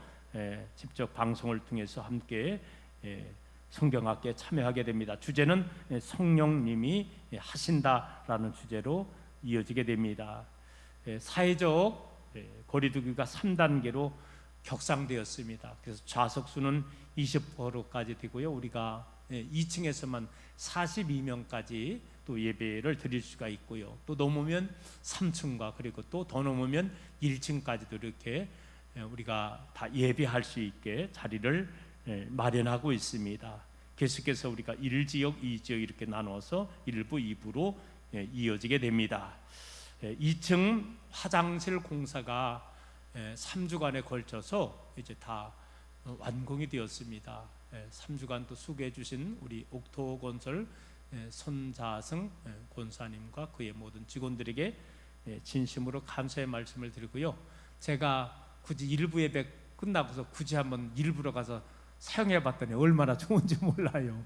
직접 방송을 통해서 함께 성경학교에 참여하게 됩니다. 주제는 성령님이 하신다라는 주제로 이어지게 됩니다. 사회적 거리두기가 3단계로 격상되었습니다. 그래서 좌석수는 20%까지 되고요. 우리가 2층에서만 42명까지 또 예배를 드릴 수가 있고요. 또 넘으면 3층과 그리고 또 더 넘으면 1층까지도 이렇게 우리가 다 예배할 수 있게 자리를 마련하고 있습니다. 계속해서 우리가 1지역, 2지역 이렇게 나눠서 1부, 2부로 이어지게 됩니다. 2층 화장실 공사가 3주간에 걸쳐서 이제 다 완공이 되었습니다. 3주간 또 수고해 주신 우리 옥토건설 손자승 권사님과 그의 모든 직원들에게 진심으로 감사의 말씀을 드리고요. 제가 굳이 1부 예배 끝나고서 굳이 한번 1부로 가서 사용해 봤더니 얼마나 좋은지 몰라요.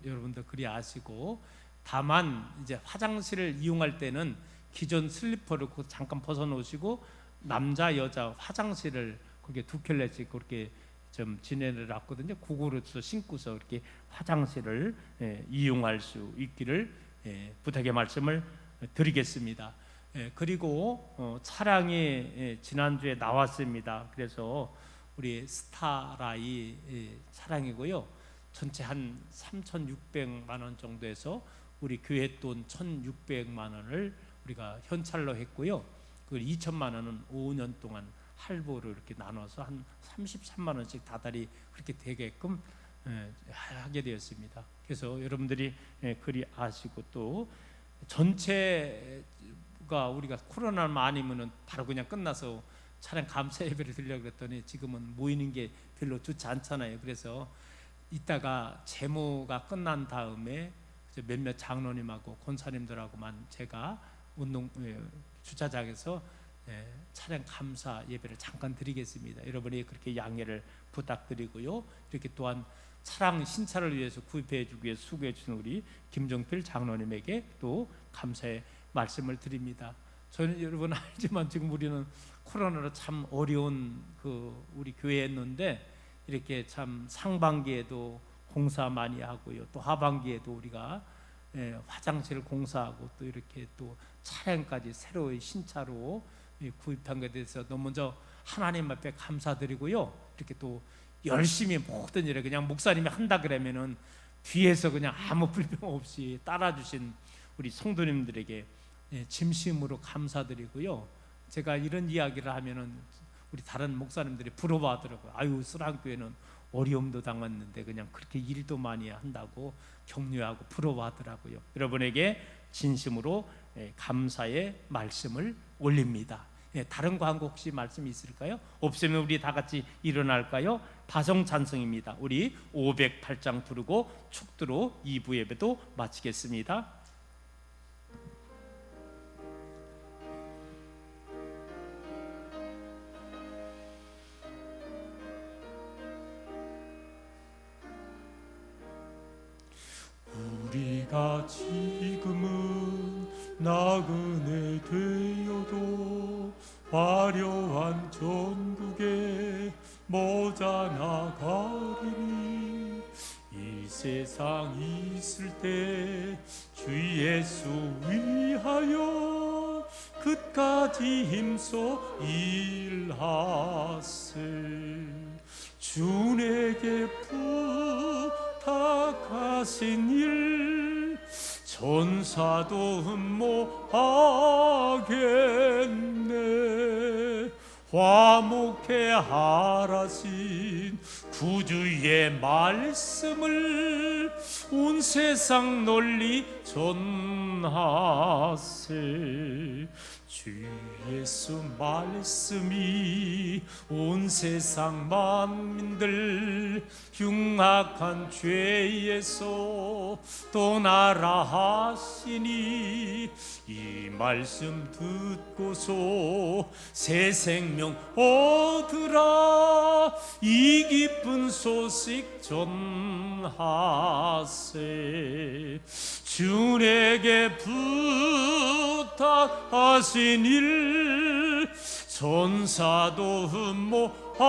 여러분도 그리 아시고, 다만 이제 화장실을 이용할 때는 기존 슬리퍼를 잠깐 벗어 놓으시고 남자 여자 화장실을 그게 2켤레씩 그렇게 좀 지내를 놨거든요. 그거로서 신고서 이렇게 화장실을 이용할 수 있기를 부탁의 말씀을 드리겠습니다. 그리고 차량이 지난주에 나왔습니다. 그래서 우리 스타라이 차량이고요. 전체 한 3,600만 원 정도에서 우리 교회 돈 1,600만 원을 우리가 현찰로 했고요. 그 2천만 원은 5년 동안 할부를 이렇게 나눠서 한 33만 원씩 다달이 그렇게 되게끔 하게 되었습니다. 그래서 여러분들이 그리 아시고, 또 전체가 우리가 코로나만 아니면은 바로 그냥 끝나서 차량 감사 예배를 드리려고 그랬더니 지금은 모이는 게 별로 좋지 않잖아요. 그래서 이따가 제모가 끝난 다음에 몇몇 장로님하고 권사님들하고만 제가 운동 주차장에서 차량 감사 예배를 잠깐 드리겠습니다. 여러분이 그렇게 양해를 부탁드리고요. 이렇게 또한 차량 신차를 위해서 구입해 주기 위해 수고해 주신 우리 김종필 장로님에게 또 감사의 말씀을 드립니다. 저는 여러분 알지만 지금 우리는 코로나로 참 어려운 우리 교회였는데, 이렇게 참 상반기에도 공사 많이 하고요, 또 하반기에도 우리가 화장실 공사하고 또 이렇게 또 차량까지 새로이 신차로 구입한 것에 대해서 너무 먼저 하나님 앞에 감사드리고요. 이렇게 또 열심히 모든 일을 그냥 목사님이 한다 그러면은 뒤에서 그냥 아무 불평 없이 따라주신 우리 성도님들에게 진심으로 감사드리고요. 제가 이런 이야기를 하면은 우리 다른 목사님들이 부러워하더라고요. 아유, 수랑교회는 어려움도 당했는데 그냥 그렇게 일도 많이 한다고 격려하고 부러워하더라고요. 여러분에게 진심으로 감사의 말씀을 올립니다. 다른 광고 혹시 말씀이 있을까요? 없으면 우리 다 같이 일어날까요? 바성 찬송입니다. 우리 508장 부르고 축도로 2부 예배도 마치겠습니다. 우리가 지금은 나그네 되어도 화려한 전국에 모자 나가리니 이 세상 있을 때 주 예수 위하여 끝까지 힘써 일하세. 주 내게 부탁하신 일 전사도 흠모하겠네. 화목해 하라신 구주의 말씀을 온 세상 널리 전하세. 주 예수 말씀이 온 세상 만민들 흉악한 죄에서 떠나라 하시니 이 말씀 듣고서 새 생명 얻으라. 이 기쁜 소식 전하세. 주 내게 부탁하신 일 전사도 흠모하겠네.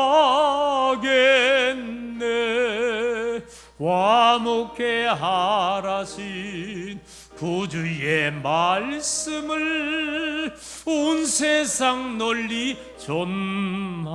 화목해 하라신 구주의 말씀을 온 세상 널리 전하세.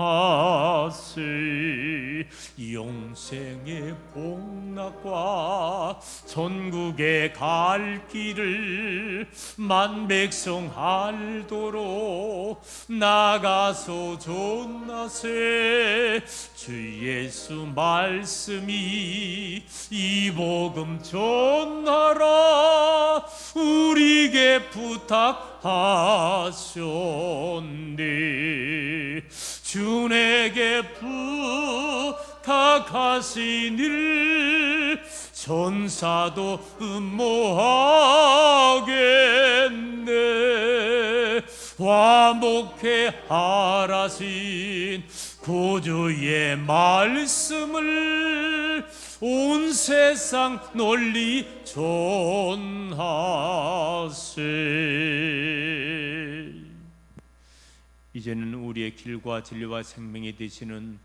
영생의 복락과 전국에 갈 길을 만백성 알도록 나가서 전하세. 주 예수 말씀이 이 복음 전하라 우리에게 부탁하셨네. 주 내게 부탁하신 일 전사도 흠모하겠네. 화목해 하라신 구주의 말씀을 온 세상 널리 전하세. 이제는 우리의 길과 진리와 생명이 되시는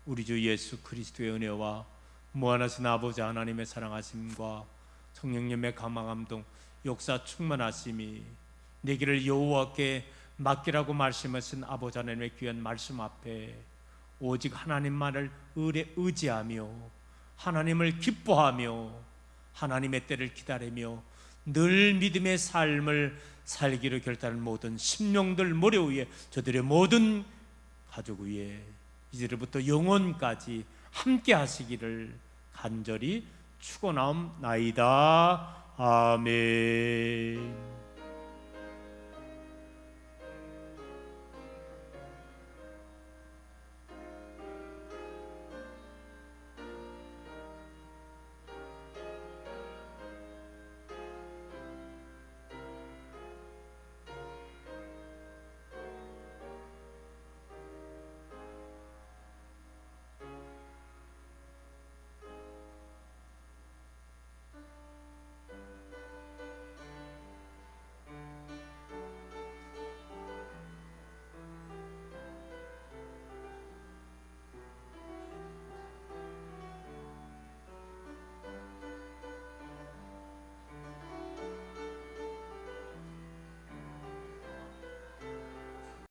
우리 주 예수 그리스도의 은혜와 무한하신 아버지 하나님의 사랑하심과 성령님의 감화감동 역사 충만하심이 내 길을 여호와께 맡기라고 말씀하신 아버지 하나님의 귀한 말씀 앞에 오직 하나님만을 의지하며 하나님을 기뻐하며 하나님의 때를 기다리며 늘 믿음의 삶을 살기로 결단한 모든 심령들 모래 위에 저들의 모든 가족 위에 이제부터 영원까지 함께 하시기를 간절히 축원하옵나이다. 아멘.